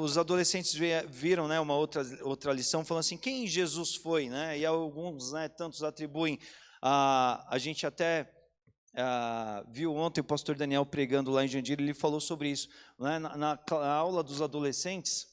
os adolescentes viram, né, uma outra lição, falando assim, quem Jesus foi, né? E alguns, né, tantos atribuem, a gente até viu ontem o pastor Daniel pregando lá em Jandira, ele falou sobre isso, né? Na aula dos adolescentes,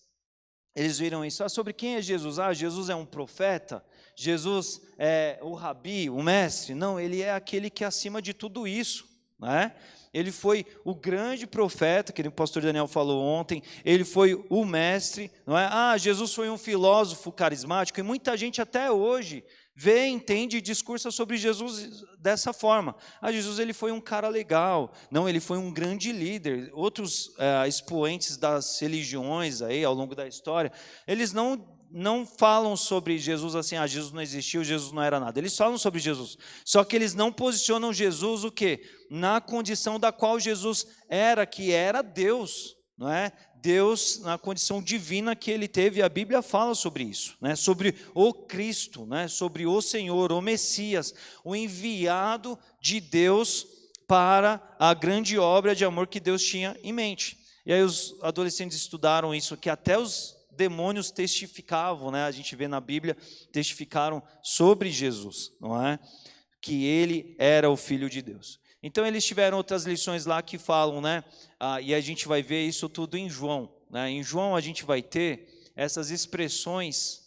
eles viram isso, sobre quem é Jesus? Jesus é um profeta? Jesus é o rabi, o mestre? Não, ele é aquele que é acima de tudo isso, né? Ele foi o grande profeta, que o pastor Daniel falou ontem, ele foi o mestre, não é? Jesus foi um filósofo carismático, e muita gente até hoje vê, entende e discursa sobre Jesus dessa forma. Jesus ele foi um cara legal, não, ele foi um grande líder. Outros expoentes das religiões aí ao longo da história, eles não falam sobre Jesus assim, Jesus não existiu, Jesus não era nada. Eles falam sobre Jesus, só que eles não posicionam Jesus o quê? Na condição da qual Jesus era, que era Deus, não é? Deus na condição divina que ele teve, a Bíblia fala sobre isso, né? Sobre o Cristo, né? Sobre o Senhor, o Messias, o enviado de Deus para a grande obra de amor que Deus tinha em mente. E aí os adolescentes estudaram isso, que até os demônios testificavam, né? A gente vê na Bíblia, testificaram sobre Jesus, não é? Que ele era o Filho de Deus. Então eles tiveram outras lições lá que falam, né? E a gente vai ver isso tudo em João, né? Em João a gente vai ter essas expressões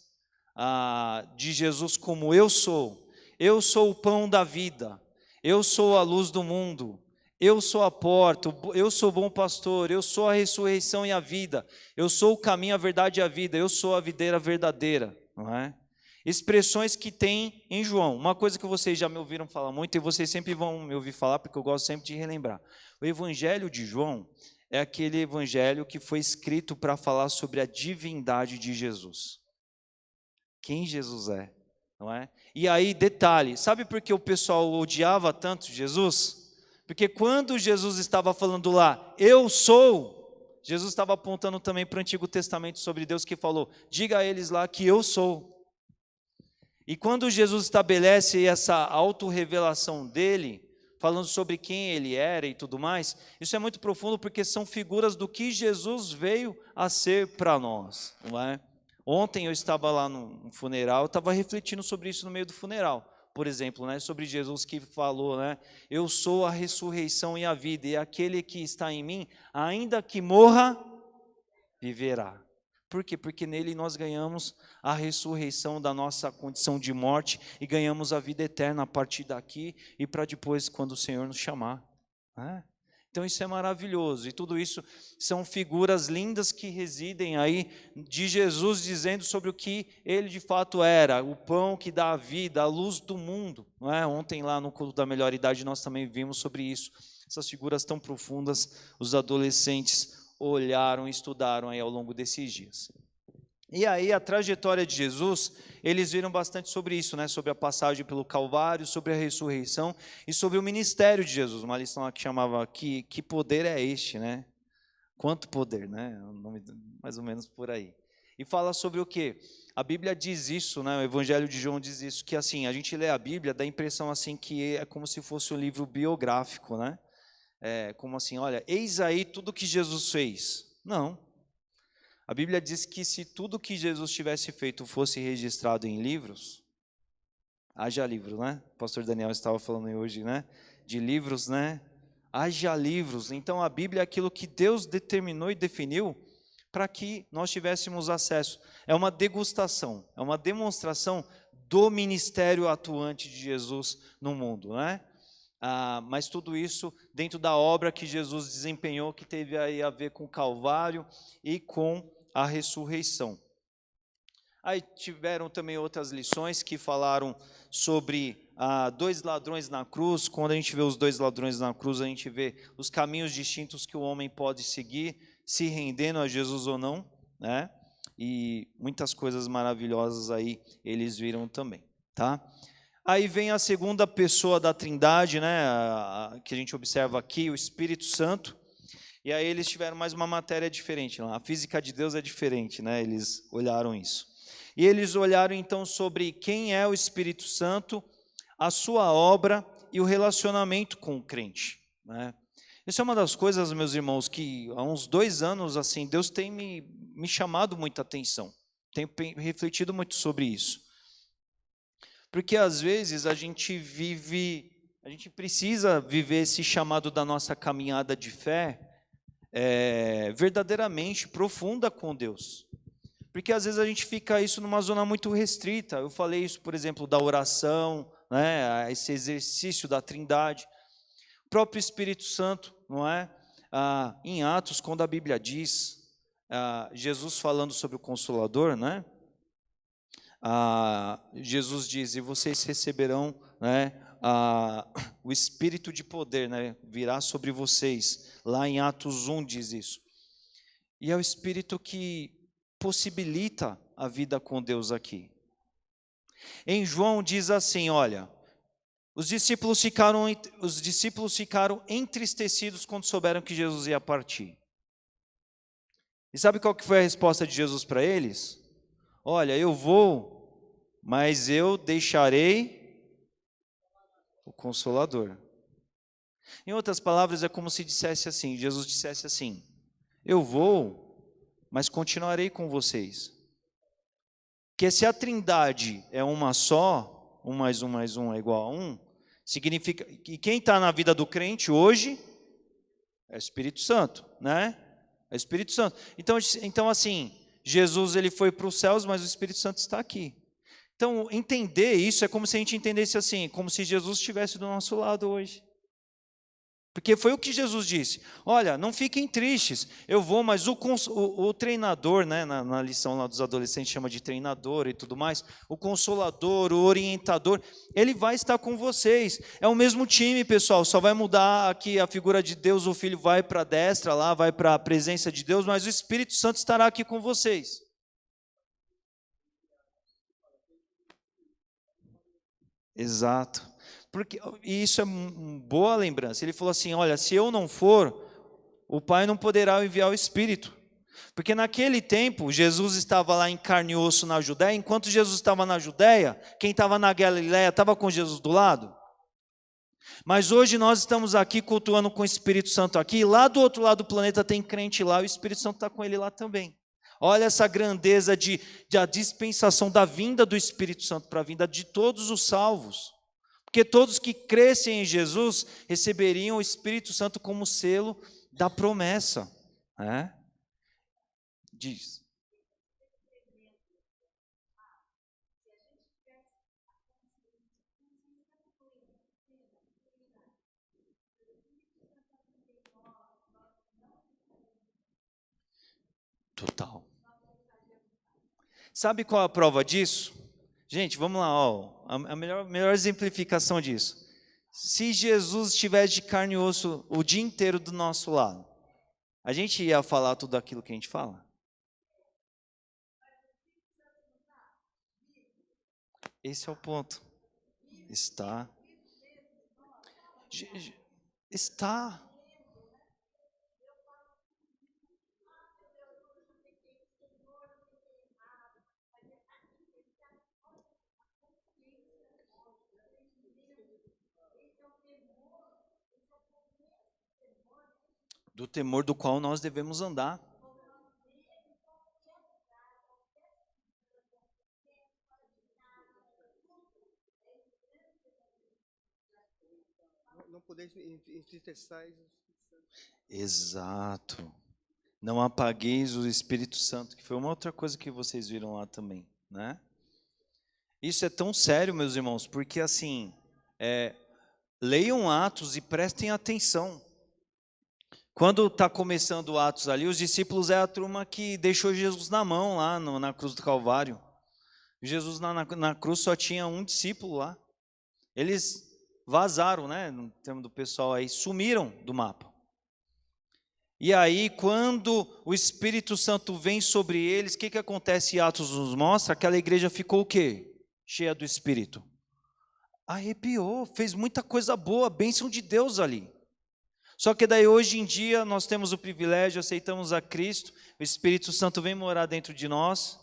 de Jesus como eu sou o pão da vida, eu sou a luz do mundo, eu sou a porta, eu sou o bom pastor, eu sou a ressurreição e a vida, eu sou o caminho, a verdade e a vida, eu sou a videira verdadeira, não é? Expressões que tem em João. Uma coisa que vocês já me ouviram falar muito, e vocês sempre vão me ouvir falar, porque eu gosto sempre de relembrar. O evangelho de João é aquele evangelho que foi escrito para falar sobre a divindade de Jesus. Quem Jesus é, não é? E aí, detalhe, sabe por que o pessoal odiava tanto Jesus? Porque quando Jesus estava falando lá, eu sou, Jesus estava apontando também para o Antigo Testamento sobre Deus, que falou, diga a eles lá que eu sou. E quando Jesus estabelece essa autorrevelação dele, falando sobre quem ele era e tudo mais, isso é muito profundo porque são figuras do que Jesus veio a ser para nós, não é? Ontem eu estava lá no funeral, eu estava refletindo sobre isso no meio do funeral, por exemplo, né, sobre Jesus que falou, né, eu sou a ressurreição e a vida, e aquele que está em mim, ainda que morra, viverá. Por quê? Porque nele nós ganhamos a ressurreição da nossa condição de morte e ganhamos a vida eterna a partir daqui e para depois quando o Senhor nos chamar, né? Então isso é maravilhoso e tudo isso são figuras lindas que residem aí de Jesus dizendo sobre o que ele de fato era, o pão que dá a vida, a luz do mundo, não é? Ontem lá no culto da melhor idade nós também vimos sobre isso, essas figuras tão profundas, os adolescentes olharam e estudaram aí ao longo desses dias. E aí a trajetória de Jesus, eles viram bastante sobre isso, né? Sobre a passagem pelo Calvário, sobre a ressurreição e sobre o ministério de Jesus. Uma lição lá que chamava que poder é este, né? Quanto poder, né? Mais ou menos por aí. E fala sobre o quê? A Bíblia diz isso, né? O Evangelho de João diz isso, que assim, a gente lê a Bíblia, dá a impressão assim que é como se fosse um livro biográfico, né? Como assim, olha, eis aí tudo que Jesus fez. Não. A Bíblia diz que se tudo que Jesus tivesse feito fosse registrado em livros, haja livro, né? O pastor Daniel estava falando hoje, né? De livros, né? Haja livros. Então a Bíblia é aquilo que Deus determinou e definiu para que nós tivéssemos acesso. É uma degustação, é uma demonstração do ministério atuante de Jesus no mundo, né? Mas tudo isso dentro da obra que Jesus desempenhou, que teve aí a ver com o Calvário e com a ressurreição. Aí tiveram também outras lições que falaram sobre dois ladrões na cruz. Quando a gente vê os dois ladrões na cruz, a gente vê os caminhos distintos que o homem pode seguir, se rendendo a Jesus ou não, né? E muitas coisas maravilhosas aí eles viram também, tá? Aí vem a segunda pessoa da Trindade, né, que a gente observa aqui, o Espírito Santo. E aí eles tiveram mais uma matéria diferente. A física de Deus é diferente, né? Eles olharam isso. E eles olharam então sobre quem é o Espírito Santo, a sua obra e o relacionamento com o crente, né? Isso é uma das coisas, meus irmãos, que há uns 2 anos, assim, Deus tem me chamado muita atenção. Tenho refletido muito sobre isso. Porque às vezes a gente precisa viver esse chamado da nossa caminhada de fé verdadeiramente profunda com Deus. Porque às vezes a gente fica isso numa zona muito restrita. Eu falei isso, por exemplo, da oração, né, esse exercício da Trindade. O próprio Espírito Santo, não é? Em Atos, quando a Bíblia diz, Jesus falando sobre o Consolador, né? Jesus diz, e vocês receberão, né, o Espírito de poder, né, virá sobre vocês. Lá em Atos 1 diz isso. E é o Espírito que possibilita a vida com Deus aqui. Em João diz assim, olha, os discípulos ficaram entristecidos quando souberam que Jesus ia partir. E sabe qual que foi a resposta de Jesus para eles? Olha, eu vou, mas eu deixarei o Consolador. Em outras palavras, é como se dissesse assim, Jesus dissesse assim, eu vou, mas continuarei com vocês. Porque se a Trindade é uma só, 1 mais 1 mais 1 é igual a 1, significa que quem está na vida do crente hoje é o Espírito Santo, né? É o Espírito Santo. Então assim, Jesus ele foi para os céus, mas o Espírito Santo está aqui. Então, entender isso é como se a gente entendesse assim, como se Jesus estivesse do nosso lado hoje. Porque foi o que Jesus disse. Olha, não fiquem tristes, eu vou, mas o treinador, né, na lição lá dos adolescentes chama de treinador e tudo mais, o consolador, o orientador, ele vai estar com vocês. É o mesmo time, pessoal, só vai mudar aqui a figura de Deus, o Filho vai para a destra lá, vai para a presença de Deus, mas o Espírito Santo estará aqui com vocês. Exato. E isso é uma boa lembrança. Ele falou assim, olha, se eu não for, o Pai não poderá enviar o Espírito. Porque naquele tempo, Jesus estava lá em carne e osso na Judéia, enquanto Jesus estava na Judéia, quem estava na Galileia estava com Jesus do lado. Mas hoje nós estamos aqui cultuando com o Espírito Santo aqui, e lá do outro lado do planeta tem crente lá, e o Espírito Santo está com ele lá também. Olha essa grandeza de a dispensação da vinda do Espírito Santo para a vinda de todos os salvos. Porque todos que crescem em Jesus receberiam o Espírito Santo como selo da promessa. Né? Diz. Total. Sabe qual a prova disso? Gente, vamos lá, ó, a melhor exemplificação disso. Se Jesus estivesse de carne e osso o dia inteiro do nosso lado, a gente ia falar tudo aquilo que a gente fala? Esse é o ponto. Está. Está. Do temor do qual nós devemos andar. Não podeis entristecer. Exato. Não apagueis o Espírito Santo, que foi uma outra coisa que vocês viram lá também, né? Isso é tão sério, meus irmãos, porque assim, leiam Atos e prestem atenção. Quando está começando Atos ali, os discípulos é a turma que deixou Jesus na mão lá na cruz do Calvário. Jesus na cruz só tinha um discípulo lá. Eles vazaram, né, no termo do pessoal aí, sumiram do mapa. E aí, quando o Espírito Santo vem sobre eles, o que acontece em Atos nos mostra? Aquela igreja ficou o quê? Cheia do Espírito. Arrepiou, fez muita coisa boa, bênção de Deus ali. Só que daí hoje em dia nós temos o privilégio, aceitamos a Cristo, o Espírito Santo vem morar dentro de nós,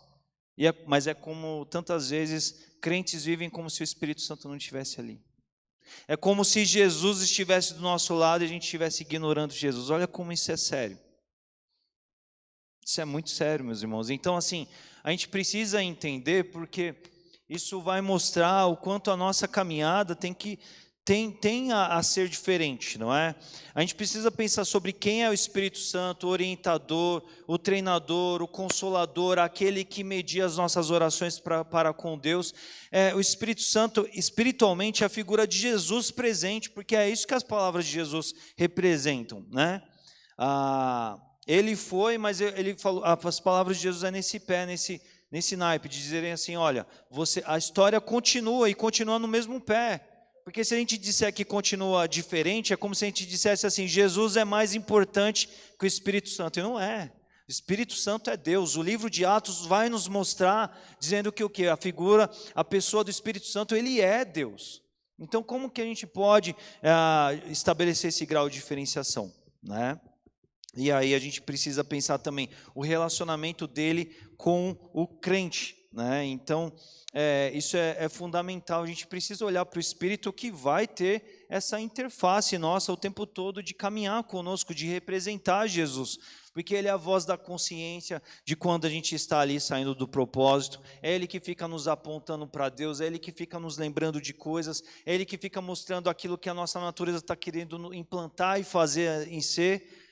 Mas é como tantas vezes crentes vivem como se o Espírito Santo não estivesse ali. É como se Jesus estivesse do nosso lado e a gente estivesse ignorando Jesus. Olha como isso é sério. Isso é muito sério, meus irmãos. Então, assim, a gente precisa entender, porque isso vai mostrar o quanto a nossa caminhada tem a ser diferente, não é? A gente precisa pensar sobre quem é o Espírito Santo, o orientador, o treinador, o consolador, aquele que media as nossas orações para com Deus. O Espírito Santo, espiritualmente, é a figura de Jesus presente, porque é isso que as palavras de Jesus representam, né? Ele foi, mas ele falou, as palavras de Jesus é nesse pé, nesse naipe, de dizerem assim, olha, a história continua e continua no mesmo pé. Porque se a gente disser que continua diferente, é como se a gente dissesse assim, Jesus é mais importante que o Espírito Santo. E não é. O Espírito Santo é Deus. O livro de Atos vai nos mostrar, dizendo que o quê? A pessoa do Espírito Santo, ele é Deus. Então, como que a gente pode estabelecer esse grau de diferenciação, né? E aí a gente precisa pensar também o relacionamento dele com o crente, né? Então, isso é fundamental. A gente precisa olhar para o Espírito que vai ter essa interface nossa o tempo todo de caminhar conosco, de representar Jesus, porque ele é a voz da consciência de quando a gente está ali saindo do propósito, é ele que fica nos apontando para Deus, é ele que fica nos lembrando de coisas, é ele que fica mostrando aquilo que a nossa natureza está querendo implantar e fazer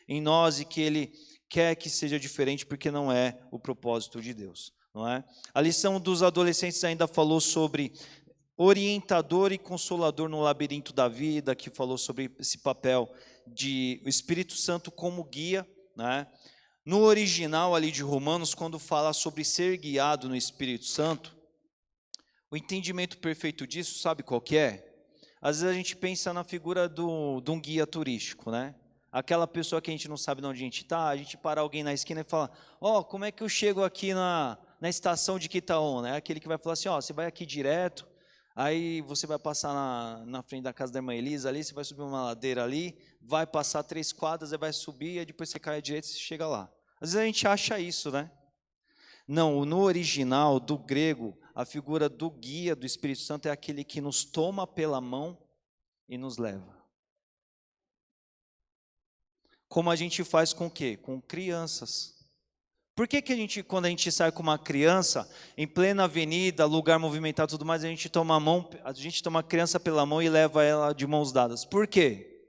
em nós, e que ele quer que seja diferente, porque não é o propósito de Deus, não é? A lição dos adolescentes ainda falou sobre orientador e consolador no labirinto da vida, que falou sobre esse papel de o Espírito Santo como guia, né? No original ali de Romanos, quando fala sobre ser guiado no Espírito Santo, o entendimento perfeito disso, sabe qual que é? Às vezes a gente pensa na figura de um guia turístico, né? Aquela pessoa que a gente não sabe de onde a gente está, a gente para alguém na esquina e fala, como é que eu chego aqui na estação de Quitaúna, né? Aquele que vai falar assim, você vai aqui direto, aí você vai passar na frente da casa da irmã Elisa ali, você vai subir uma ladeira ali, vai passar 3 quadras, aí vai subir, aí depois você cai à direita e você chega lá. Às vezes a gente acha isso, né? Não, no original, do grego, a figura do guia do Espírito Santo é aquele que nos toma pela mão e nos leva. Como a gente faz com o quê? Com crianças. Por que a gente, quando a gente sai com uma criança, em plena avenida, lugar movimentado e tudo mais, a gente toma a criança pela mão e leva ela de mãos dadas? Por quê?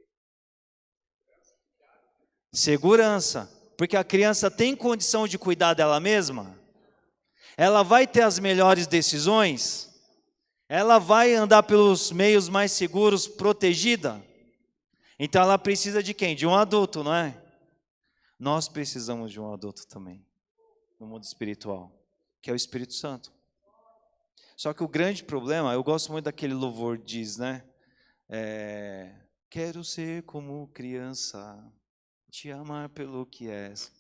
Segurança. Porque a criança tem condição de cuidar dela mesma? Ela vai ter as melhores decisões? Ela vai andar pelos meios mais seguros, protegida? Então ela precisa de quem? De um adulto, não é? Nós precisamos de um adulto também, no mundo espiritual, que é o Espírito Santo. Só que o grande problema, eu gosto muito daquele louvor, diz, né? Quero ser como criança, te amar pelo que és.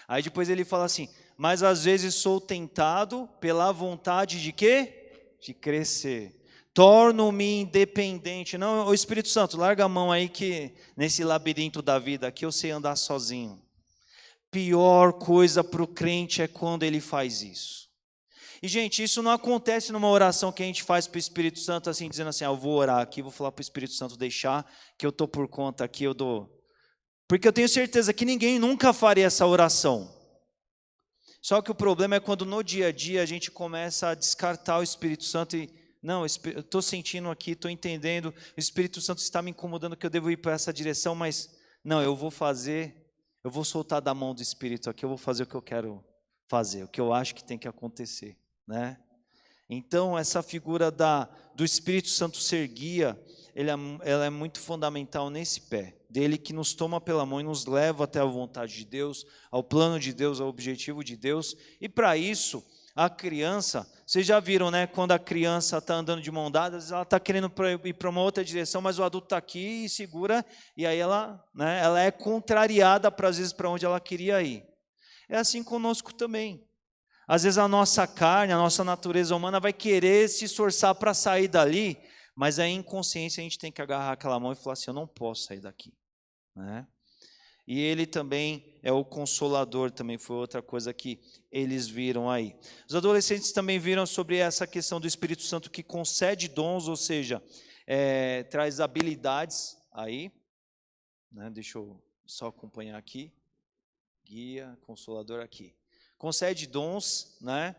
Aí depois ele fala assim, mas às vezes sou tentado pela vontade de quê? De crescer. Torno-me independente. Não, o Espírito Santo, larga a mão aí que nesse labirinto da vida aqui eu sei andar sozinho. Pior coisa para o crente é quando ele faz isso. E gente, isso não acontece numa oração que a gente faz para o Espírito Santo, assim, dizendo assim, eu vou orar aqui, vou falar para o Espírito Santo deixar, que eu estou por conta aqui, eu dou. Porque eu tenho certeza que ninguém nunca faria essa oração. Só que o problema é quando no dia a dia a gente começa a descartar o Espírito Santo e não, eu estou sentindo aqui, estou entendendo, o Espírito Santo está me incomodando que eu devo ir para essa direção, mas não, eu vou soltar da mão do Espírito aqui, eu vou fazer o que eu quero fazer, o que eu acho que tem que acontecer, né? Então, essa figura do Espírito Santo ser guia, ela é muito fundamental nesse pé, dele que nos toma pela mão e nos leva até a vontade de Deus, ao plano de Deus, ao objetivo de Deus, e para isso, a criança, vocês já viram, né, quando a criança está andando de mão dada, ela está querendo ir para uma outra direção, mas o adulto está aqui e segura, e aí ela é contrariada às vezes para onde ela queria ir. É assim conosco também. Às vezes a nossa carne, a nossa natureza humana vai querer se esforçar para sair dali, mas a inconsciência a gente tem que agarrar aquela mão e falar assim, eu não posso sair daqui, né? E ele também é o consolador, também foi outra coisa que eles viram aí. Os adolescentes também viram sobre essa questão do Espírito Santo que concede dons, ou seja, traz habilidades aí, né? Deixa eu só acompanhar aqui. Guia, consolador aqui. Concede dons, né?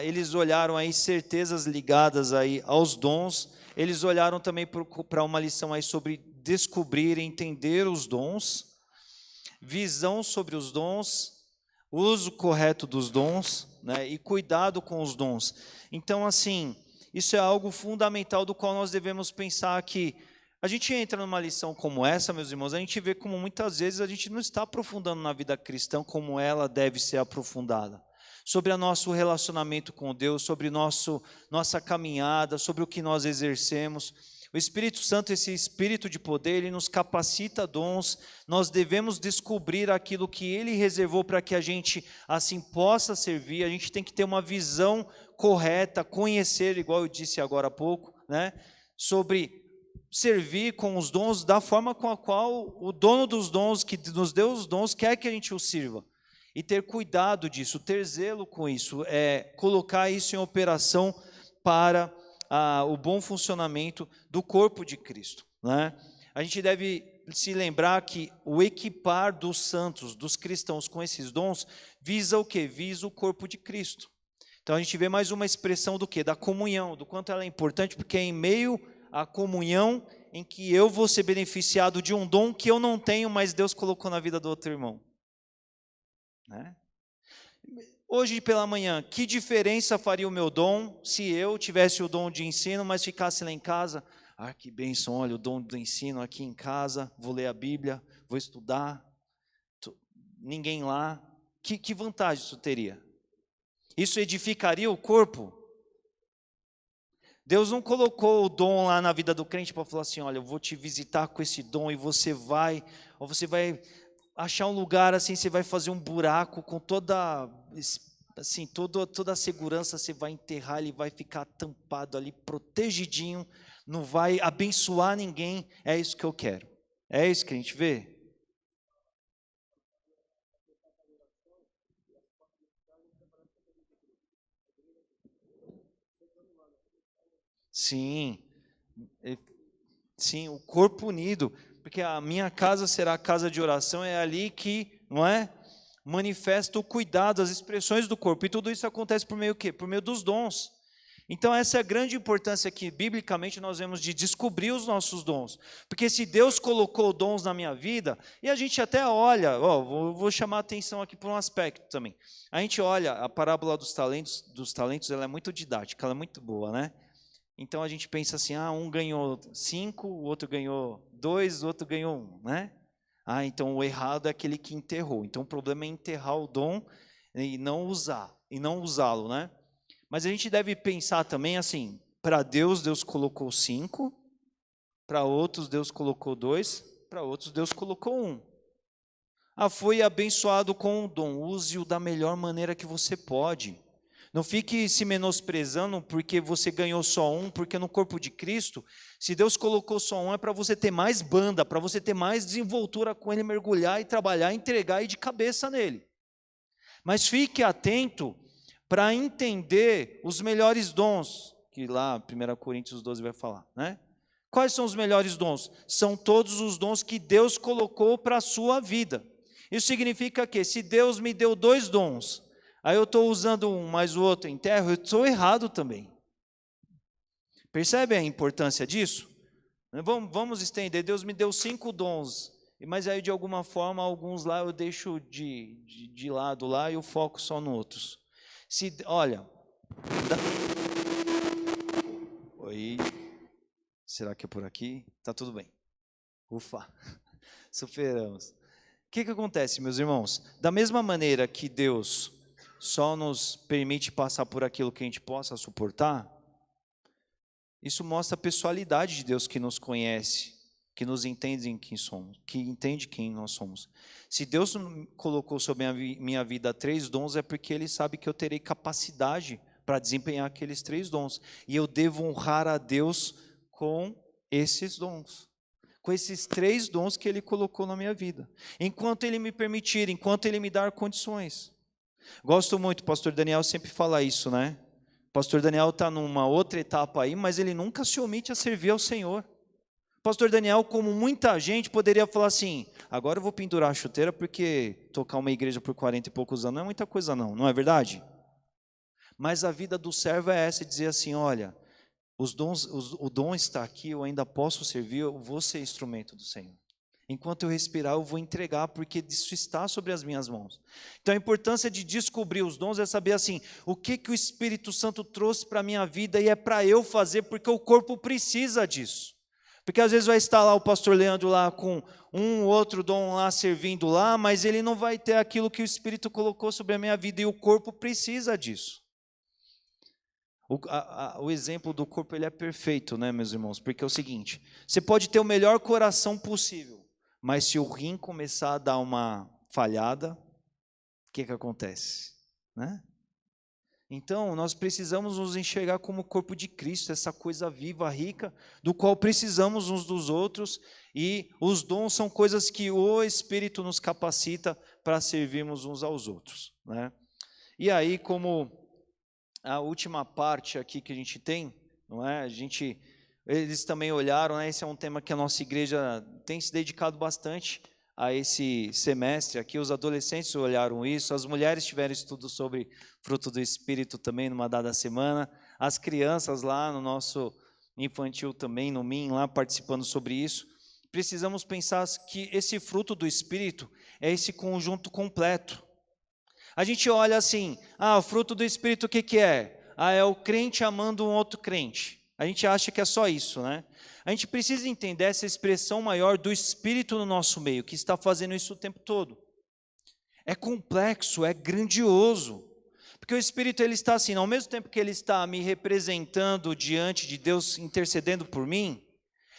Eles olharam aí certezas ligadas aí aos dons. Eles olharam também para uma lição aí sobre descobrir e entender os dons, visão sobre os dons, uso correto dos dons, né? E cuidado com os dons. Então, assim, isso é algo fundamental do qual nós devemos pensar que a gente entra numa lição como essa, meus irmãos, a gente vê como muitas vezes a gente não está aprofundando na vida cristã como ela deve ser aprofundada. Sobre o nosso relacionamento com Deus, sobre nossa caminhada, sobre o que nós exercemos. O Espírito Santo, esse Espírito de poder, ele nos capacita dons, nós devemos descobrir aquilo que ele reservou para que a gente assim possa servir, a gente tem que ter uma visão correta, conhecer, igual eu disse agora há pouco, né, sobre servir com os dons da forma com a qual o dono dos dons, que nos deu os dons, quer que a gente o sirva. E ter cuidado disso, ter zelo com isso, colocar isso em operação para o bom funcionamento do corpo de Cristo, né? A gente deve se lembrar que o equipar dos santos, dos cristãos com esses dons, visa o quê? Visa o corpo de Cristo. Então a gente vê mais uma expressão do quê? Da comunhão, do quanto ela é importante, porque é em meio à comunhão em que eu vou ser beneficiado de um dom que eu não tenho, mas Deus colocou na vida do outro irmão, né? Hoje pela manhã, que diferença faria o meu dom se eu tivesse o dom de ensino, mas ficasse lá em casa? Ah, que bênção, olha, o dom do ensino aqui em casa, vou ler a Bíblia, vou estudar, ninguém lá. Que vantagem isso teria? Isso edificaria o corpo? Deus não colocou o dom lá na vida do crente para falar assim, olha, eu vou te visitar com esse dom e você vai achar um lugar assim, você vai fazer um buraco com toda a segurança, você vai enterrar, ele vai ficar tampado ali, protegidinho, não vai abençoar ninguém. É isso que eu quero. É isso que a gente vê? Sim, sim, o corpo unido, porque a minha casa será a casa de oração, é ali que, não é? Manifesta o cuidado, as expressões do corpo, e tudo isso acontece por meio do quê? Por meio dos dons. Então essa é a grande importância que biblicamente nós vemos de descobrir os nossos dons, porque se Deus colocou dons na minha vida, e a gente até olha, vou chamar a atenção aqui para um aspecto também, a gente olha a parábola dos talentos, ela é muito didática, ela é muito boa, né? Então a gente pensa assim, um ganhou 5, o outro ganhou 2, o outro ganhou 1, né? Então o errado é aquele que enterrou. Então o problema é enterrar o dom e não usá-lo, né? Mas a gente deve pensar também assim, para Deus, Deus colocou 5, para outros Deus colocou 2, para outros Deus colocou 1. Foi abençoado com o dom, use-o da melhor maneira que você pode. Não fique se menosprezando porque você ganhou só 1, porque no corpo de Cristo, se Deus colocou só 1, é para você ter mais banda, para você ter mais desenvoltura com Ele, mergulhar e trabalhar, entregar e de cabeça nele. Mas fique atento para entender os melhores dons, que lá 1 Coríntios 12 vai falar, né? Quais são os melhores dons? São todos os dons que Deus colocou para a sua vida. Isso significa que se Deus me deu 2 dons, aí eu estou usando um, mas o outro enterro, eu estou errado também. Percebe a importância disso? Vamos estender, Deus me deu 5 dons, mas aí de alguma forma, alguns lá eu deixo de lado lá e eu foco só nos outros. Olha, oi, será que é por aqui? Tá tudo bem, ufa, superamos. O que acontece, meus irmãos? Da mesma maneira que Deus só nos permite passar por aquilo que a gente possa suportar, isso mostra a pessoalidade de Deus que nos conhece, que nos entende quem somos, que entende quem nós somos. Se Deus colocou sobre a minha vida 3 dons, é porque Ele sabe que eu terei capacidade para desempenhar aqueles 3 dons. E eu devo honrar a Deus com esses dons. com esses 3 dons que Ele colocou na minha vida, enquanto Ele me permitir, enquanto Ele me dar condições. Gosto muito, o pastor Daniel sempre fala isso, né? O pastor Daniel está numa outra etapa aí, mas ele nunca se omite a servir ao Senhor. O pastor Daniel, como muita gente, poderia falar assim, agora eu vou pendurar a chuteira, porque tocar uma igreja por 40 e poucos anos não é muita coisa não é verdade? Mas a vida do servo é essa, dizer assim, olha, o dom está aqui, eu ainda posso servir, eu vou ser instrumento do Senhor. Enquanto eu respirar, eu vou entregar, porque isso está sobre as minhas mãos. Então a importância de descobrir os dons é saber assim, o que o Espírito Santo trouxe para a minha vida e é para eu fazer, porque o corpo precisa disso. Porque às vezes vai estar lá o pastor Leandro lá com um outro dom lá servindo lá, mas ele não vai ter aquilo que o Espírito colocou sobre a minha vida e o corpo precisa disso. O exemplo do corpo ele é perfeito, né, meus irmãos? Porque é o seguinte, você pode ter o melhor coração possível, mas se o rim começar a dar uma falhada, o que acontece? Né? Então, nós precisamos nos enxergar como o corpo de Cristo, essa coisa viva, rica, do qual precisamos uns dos outros, e os dons são coisas que o Espírito nos capacita para servirmos uns aos outros. Né? E aí, como a última parte aqui que a gente tem, não é? Eles também olharam, né? Esse é um tema que a nossa igreja tem se dedicado bastante a esse semestre aqui. Os adolescentes olharam isso, as mulheres tiveram estudo sobre fruto do Espírito também numa dada semana, as crianças lá no nosso infantil também, no MIM, lá participando sobre isso. Precisamos pensar que esse fruto do Espírito é esse conjunto completo. A gente olha assim, o fruto do Espírito o que é? É o crente amando um outro crente. A gente acha que é só isso, né? A gente precisa entender essa expressão maior do Espírito no nosso meio, que está fazendo isso o tempo todo. É complexo, é grandioso. Porque o Espírito ele está assim, ao mesmo tempo que ele está me representando diante de Deus, intercedendo por mim,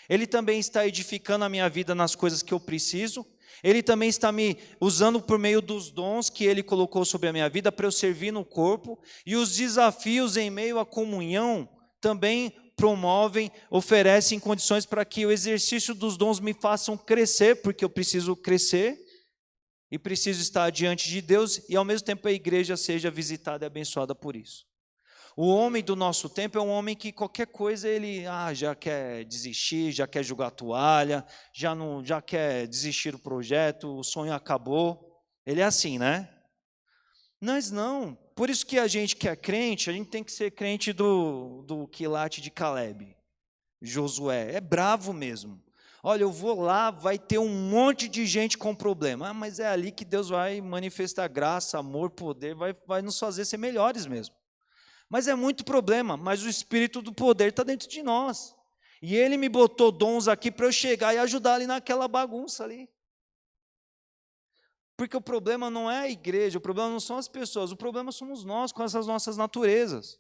ele também está edificando a minha vida nas coisas que eu preciso, ele também está me usando por meio dos dons que ele colocou sobre a minha vida para eu servir no corpo, e os desafios em meio à comunhão também promovem, oferecem condições para que o exercício dos dons me façam crescer, porque eu preciso crescer e preciso estar diante de Deus e ao mesmo tempo a igreja seja visitada e abençoada por isso. O homem do nosso tempo é um homem que qualquer coisa ele já quer desistir, já quer jogar a toalha, já quer desistir do projeto, o sonho acabou. Ele é assim, né? Nós não. Por isso que a gente que é crente, a gente tem que ser crente do quilate de Caleb, Josué. É bravo mesmo. Olha, eu vou lá, vai ter um monte de gente com problema. Mas é ali que Deus vai manifestar graça, amor, poder, vai nos fazer ser melhores mesmo. Mas é muito problema, mas o Espírito do poder está dentro de nós. E Ele me botou dons aqui para eu chegar e ajudar ali naquela bagunça ali. Porque o problema não é a igreja, o problema não são as pessoas, o problema somos nós com essas nossas naturezas.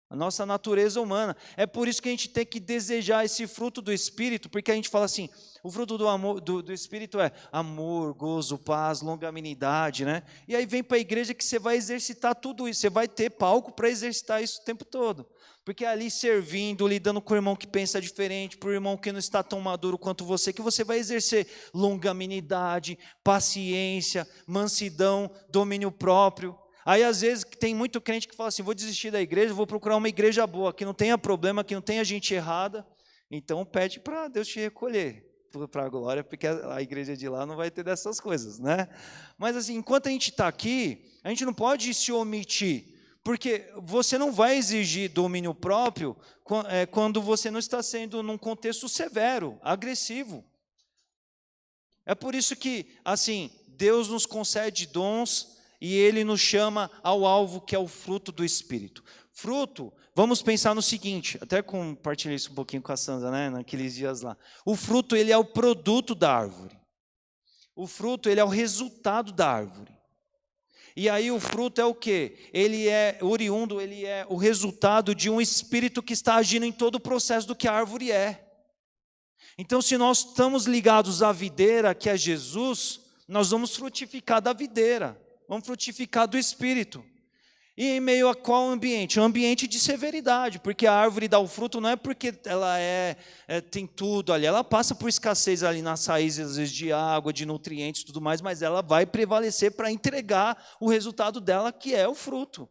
A nossa natureza humana. É por isso que a gente tem que desejar esse fruto do Espírito, porque a gente fala assim, o fruto do amor do Espírito é amor, gozo, paz, longanimidade, né? E aí vem para a igreja que você vai exercitar tudo isso, você vai ter palco para exercitar isso o tempo todo. Porque é ali servindo, lidando com o irmão que pensa diferente, para o irmão que não está tão maduro quanto você, que você vai exercer longanimidade, paciência, mansidão, domínio próprio. Aí às vezes tem muito crente que fala assim, vou desistir da igreja, vou procurar uma igreja boa, que não tenha problema, que não tenha gente errada, então pede para Deus te recolher, para a glória, porque a igreja de lá não vai ter dessas coisas, né? Mas assim, enquanto a gente está aqui, a gente não pode se omitir, porque você não vai exigir domínio próprio quando você não está sendo num contexto severo, agressivo. É por isso que, assim, Deus nos concede dons, e Ele nos chama ao alvo que é o fruto do Espírito. Fruto, vamos pensar no seguinte, até compartilhei isso um pouquinho com a Sandra, né, naqueles dias lá. O fruto, ele é o produto da árvore. O fruto, ele é o resultado da árvore. E aí o fruto é o quê? Ele é oriundo, ele é o resultado de um Espírito que está agindo em todo o processo do que a árvore é. Então, se nós estamos ligados à videira, que é Jesus, nós vamos frutificar da videira. Vamos frutificar do Espírito. E em meio a qual ambiente? Um ambiente de severidade, porque a árvore dá o fruto não é porque ela tem tudo ali, ela passa por escassez ali nas raízes, às vezes, de água, de nutrientes e tudo mais, mas ela vai prevalecer para entregar o resultado dela, que é o fruto.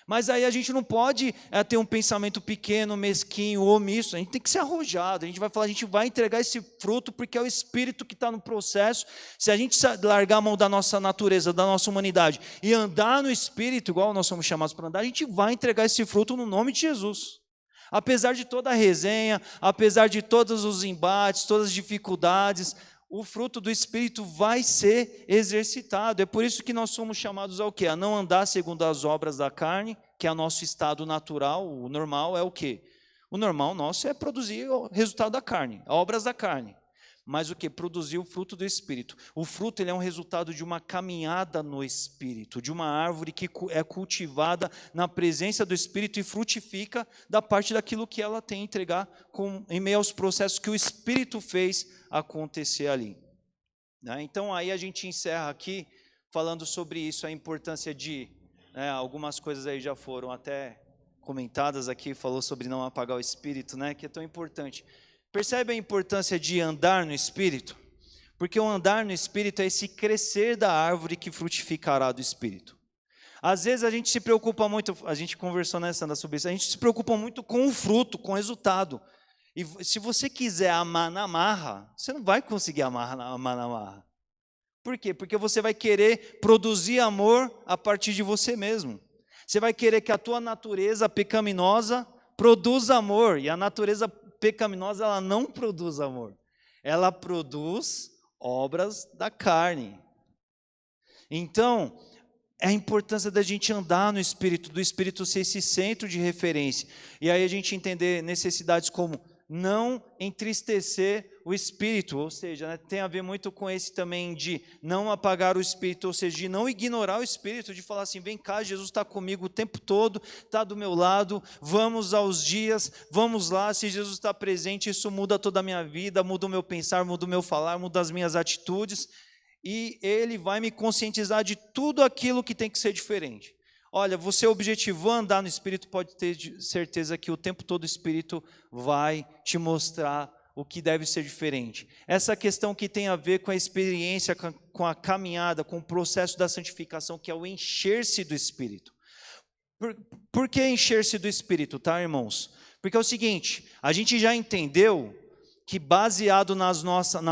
Mas aí a gente não pode ter um pensamento pequeno, mesquinho, omisso. A gente tem que ser arrojado. A gente vai falar, a gente vai entregar esse fruto porque é o Espírito que está no processo. Se a gente largar a mão da nossa natureza, da nossa humanidade e andar no Espírito, igual nós somos chamados para andar, a gente vai entregar esse fruto no nome de Jesus. Apesar de toda a resenha, apesar de todos os embates, todas as dificuldades, o fruto do Espírito vai ser exercitado. É por isso que nós somos chamados ao quê? A não andar segundo as obras da carne, que é o nosso estado natural. O normal é o quê? O normal nosso é produzir o resultado da carne, obras da carne. Mas o que? Produzir o fruto do Espírito. O fruto ele é um resultado de uma caminhada no Espírito, de uma árvore que é cultivada na presença do Espírito e frutifica da parte daquilo que ela tem a entregar em meio aos processos que o Espírito fez acontecer ali. Então aí a gente encerra aqui falando sobre isso, a importância de, algumas coisas aí já foram até comentadas aqui, falou sobre não apagar o Espírito, que é tão importante. Percebe a importância de andar no Espírito? Porque o andar no Espírito é esse crescer da árvore que frutificará do Espírito. Às vezes a gente se preocupa muito, a gente conversou nessa sobre isso, a gente se preocupa muito com o fruto, com o resultado. E se você quiser amar na marra, você não vai conseguir amar na marra. Por quê? Porque você vai querer produzir amor a partir de você mesmo. Você vai querer que a tua natureza pecaminosa produza amor, e a natureza pecaminosa ela não produz amor. Ela produz obras da carne. Então, é a importância da gente andar no Espírito, do Espírito ser esse centro de referência. E aí a gente entender necessidades como não entristecer o Espírito, ou seja, tem a ver muito com esse também de não apagar o Espírito, ou seja, de não ignorar o Espírito, de falar assim, vem cá, Jesus está comigo o tempo todo, está do meu lado, vamos aos dias, vamos lá, se Jesus está presente, isso muda toda a minha vida, muda o meu pensar, muda o meu falar, muda as minhas atitudes, e Ele vai me conscientizar de tudo aquilo que tem que ser diferente. Olha, você objetivou andar no Espírito, pode ter certeza que o tempo todo o Espírito vai te mostrar o que deve ser diferente. Essa questão que tem a ver com a experiência, com a caminhada, com o processo da santificação, que é o encher-se do Espírito. Por que encher-se do Espírito, tá, irmãos? Porque é o seguinte, a gente já entendeu que baseado na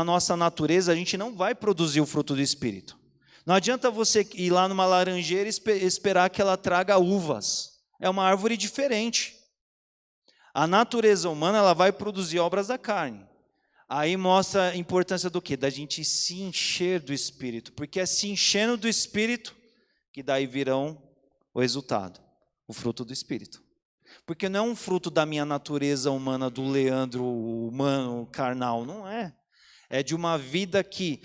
nossa natureza, a gente não vai produzir o fruto do Espírito. Não adianta você ir lá numa laranjeira e esperar que ela traga uvas. É uma árvore diferente. A natureza humana ela vai produzir obras da carne. Aí mostra a importância do quê? Da gente se encher do Espírito. Porque é se enchendo do Espírito que daí virão o resultado, o fruto do Espírito. Porque não é um fruto da minha natureza humana, do Leandro humano, carnal, não é. É de uma vida que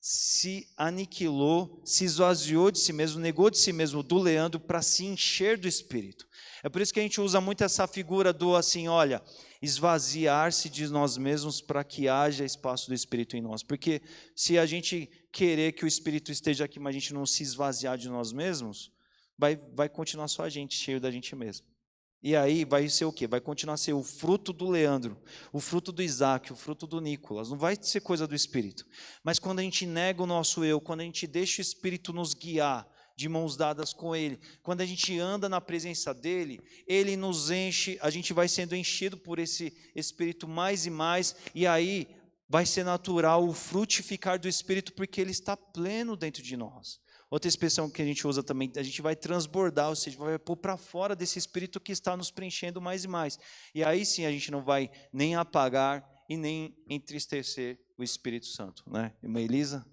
se aniquilou, se esvaziou de si mesmo, negou de si mesmo, do Leandro, para se encher do Espírito. É por isso que a gente usa muito essa figura do assim, olha, esvaziar-se de nós mesmos para que haja espaço do Espírito em nós. Porque se a gente querer que o Espírito esteja aqui, mas a gente não se esvaziar de nós mesmos, vai continuar só a gente, cheio da gente mesmo. E aí vai ser o quê? Vai continuar a ser o fruto do Leandro, o fruto do Isaac, o fruto do Nicolas. Não vai ser coisa do Espírito. Mas quando a gente nega o nosso eu, quando a gente deixa o Espírito nos guiar, de mãos dadas com Ele, quando a gente anda na presença dEle, Ele nos enche, a gente vai sendo enchido por esse Espírito mais e mais, e aí vai ser natural o frutificar do Espírito, porque Ele está pleno dentro de nós. Outra expressão que a gente usa também, a gente vai transbordar, ou seja, vai pôr para fora desse Espírito que está nos preenchendo mais e mais. E aí sim a gente não vai nem apagar e nem entristecer o Espírito Santo, né? Irmã Elisa?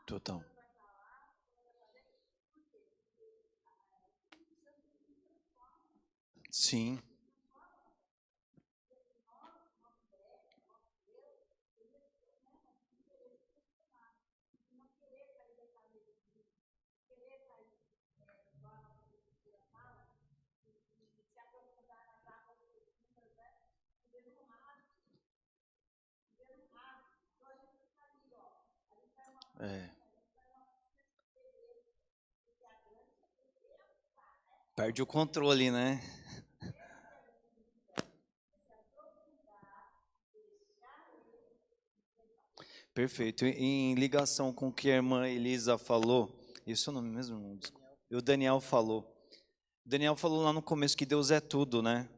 Total. Sim. É. Perde o controle, né? Perfeito. Em ligação com o que a irmã Elisa falou, isso é o nome mesmo? Não, desculpa. E o Daniel falou. O Daniel falou lá no começo que Deus é tudo, né?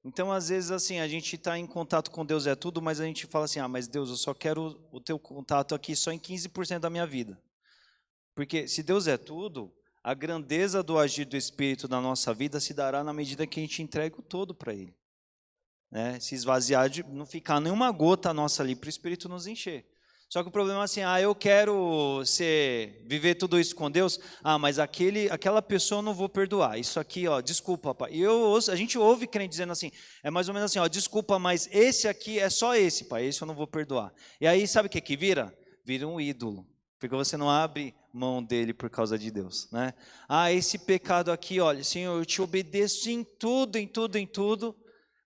Então, às vezes, assim, a gente está em contato com Deus é tudo, mas a gente fala assim, mas Deus, eu só quero o teu contato aqui só em 15% da minha vida. Porque se Deus é tudo, a grandeza do agir do Espírito na nossa vida se dará na medida que a gente entrega o todo para Ele. Né? Se esvaziar, de não ficar nenhuma gota nossa ali para o Espírito nos encher. Só que o problema é assim, eu quero viver tudo isso com Deus, mas aquela pessoa eu não vou perdoar. Isso aqui, desculpa, pai. E a gente ouve crente dizendo assim, é mais ou menos assim, desculpa, mas esse aqui é só esse, pai, esse eu não vou perdoar. E aí, sabe o que vira? Vira um ídolo, porque você não abre mão dele por causa de Deus, né? Esse pecado aqui, olha, Senhor, eu te obedeço em tudo, em tudo, em tudo,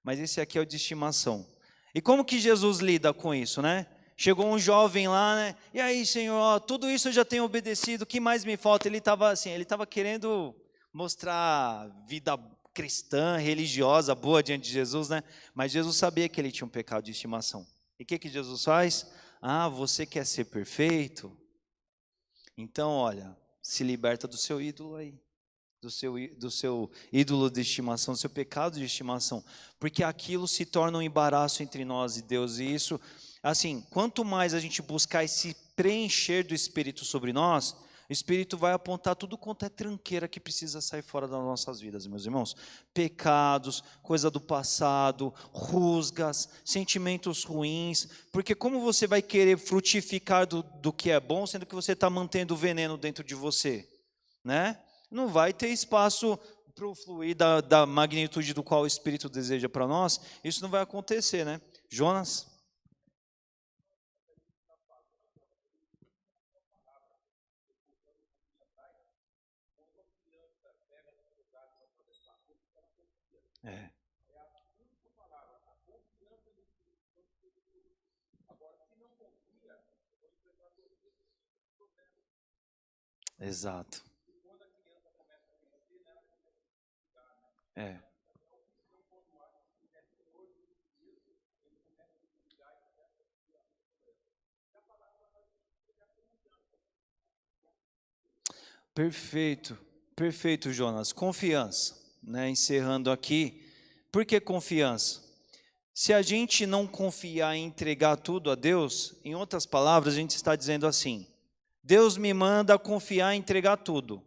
mas esse aqui é o de estimação. E como que Jesus lida com isso, né? Chegou um jovem lá, né? E aí, Senhor, tudo isso eu já tenho obedecido, o que mais me falta? Ele estava querendo mostrar vida cristã, religiosa, boa diante de Jesus, né? Mas Jesus sabia que ele tinha um pecado de estimação. E o que Jesus faz? Você quer ser perfeito? Então, olha, se liberta do seu ídolo aí. Do seu ídolo de estimação, do seu pecado de estimação, porque aquilo se torna um embaraço entre nós e Deus, e isso, assim, quanto mais a gente buscar se preencher do Espírito sobre nós, o Espírito vai apontar tudo quanto é tranqueira que precisa sair fora das nossas vidas, meus irmãos, pecados, coisa do passado, rusgas, sentimentos ruins, porque como você vai querer frutificar do que é bom, sendo que você está mantendo o veneno dentro de você, né? Não vai ter espaço para o fluir da magnitude do qual o Espírito deseja para nós, isso não vai acontecer, né? Jonas? É. Exato. É. Perfeito, perfeito, Jonas. Confiança, né? Encerrando aqui. Por que confiança? Se a gente não confiar em entregar tudo a Deus, em outras palavras, a gente está dizendo assim: Deus me manda confiar em entregar tudo.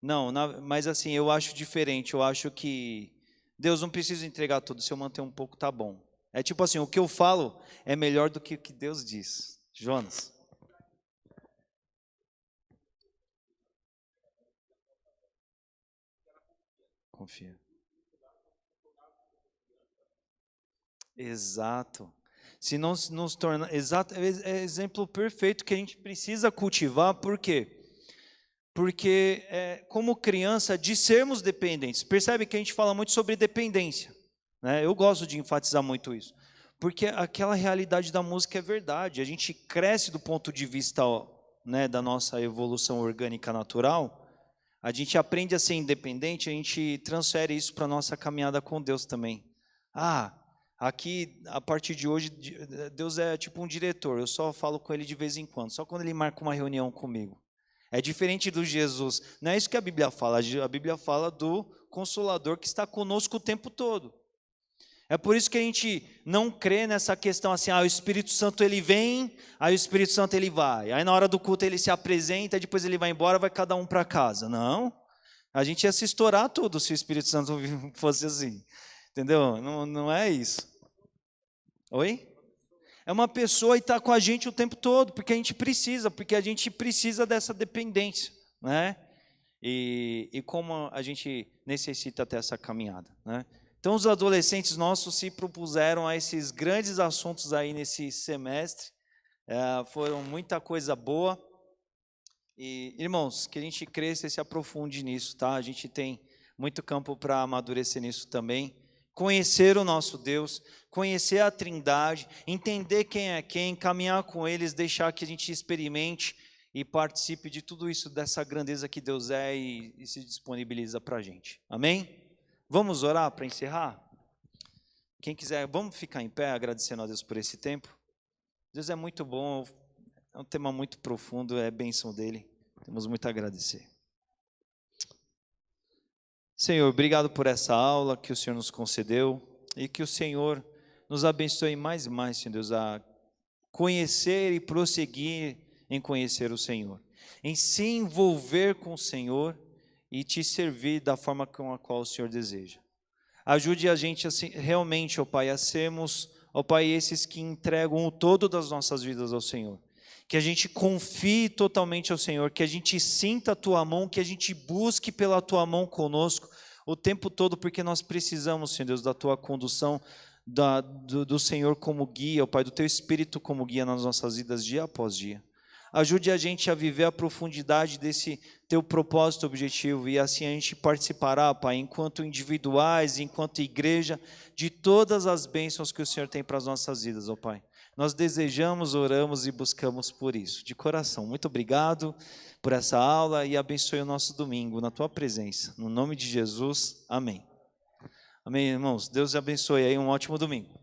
Não, mas assim, eu acho diferente. Eu acho que Deus não precisa entregar tudo. Se eu manter um pouco, tá bom. É tipo assim, o que eu falo é melhor do que o que Deus diz. Jonas, confia. Exato. Se não nos torna, exato, é exemplo perfeito que a gente precisa cultivar. Por quê? Porque como criança, de sermos dependentes. Percebe que a gente fala muito sobre dependência, né? Eu gosto de enfatizar muito isso, porque aquela realidade da música é verdade. A gente cresce do ponto de vista, né, da nossa evolução orgânica natural. A gente aprende a ser independente, a gente transfere isso para a nossa caminhada com Deus também. Aqui, a partir de hoje, Deus é tipo um diretor, eu só falo com Ele de vez em quando, só quando Ele marca uma reunião comigo. É diferente do Jesus, não é isso que a Bíblia fala, a Bíblia fala do Consolador que está conosco o tempo todo. É por isso que a gente não crê nessa questão assim, o Espírito Santo ele vem, aí o Espírito Santo ele vai, aí na hora do culto ele se apresenta, depois ele vai embora, vai cada um para casa. Não, a gente ia se estourar tudo se o Espírito Santo fosse assim, entendeu? Não é isso. Oi? É uma pessoa e está com a gente o tempo todo, porque a gente precisa dessa dependência, né? E como a gente necessita ter essa caminhada, né? Então, os adolescentes nossos se propuseram a esses grandes assuntos aí nesse semestre, foram muita coisa boa. E, irmãos, que a gente cresça e se aprofunde nisso, tá? A gente tem muito campo para amadurecer nisso também. Conhecer o nosso Deus, conhecer a Trindade, entender quem é quem, caminhar com eles, deixar que a gente experimente e participe de tudo isso, dessa grandeza que Deus é e se disponibiliza para a gente. Amém? Vamos orar para encerrar? Quem quiser, vamos ficar em pé agradecendo a Deus por esse tempo. Deus é muito bom, é um tema muito profundo, é bênção dele. Temos muito a agradecer. Senhor, obrigado por essa aula que o Senhor nos concedeu e que o Senhor nos abençoe mais e mais, Senhor Deus, a conhecer e prosseguir em conhecer o Senhor, em se envolver com o Senhor e te servir da forma com a qual o Senhor deseja. Ajude a gente assim, realmente, ó Pai, a sermos, ó Pai, esses que entregam o todo das nossas vidas ao Senhor. Que a gente confie totalmente ao Senhor, que a gente sinta a Tua mão, que a gente busque pela Tua mão conosco o tempo todo, porque nós precisamos, Senhor Deus, da Tua condução, do Senhor como guia, ó Pai, do Teu Espírito como guia nas nossas vidas dia após dia. Ajude a gente a viver a profundidade desse Teu propósito objetivo e assim a gente participará, Pai, enquanto individuais, enquanto igreja, de todas as bênçãos que o Senhor tem para as nossas vidas, ó Pai. Nós desejamos, oramos e buscamos por isso, de coração. Muito obrigado por essa aula e abençoe o nosso domingo na Tua presença. No nome de Jesus, amém. Amém, irmãos. Deus abençoe aí, um ótimo domingo.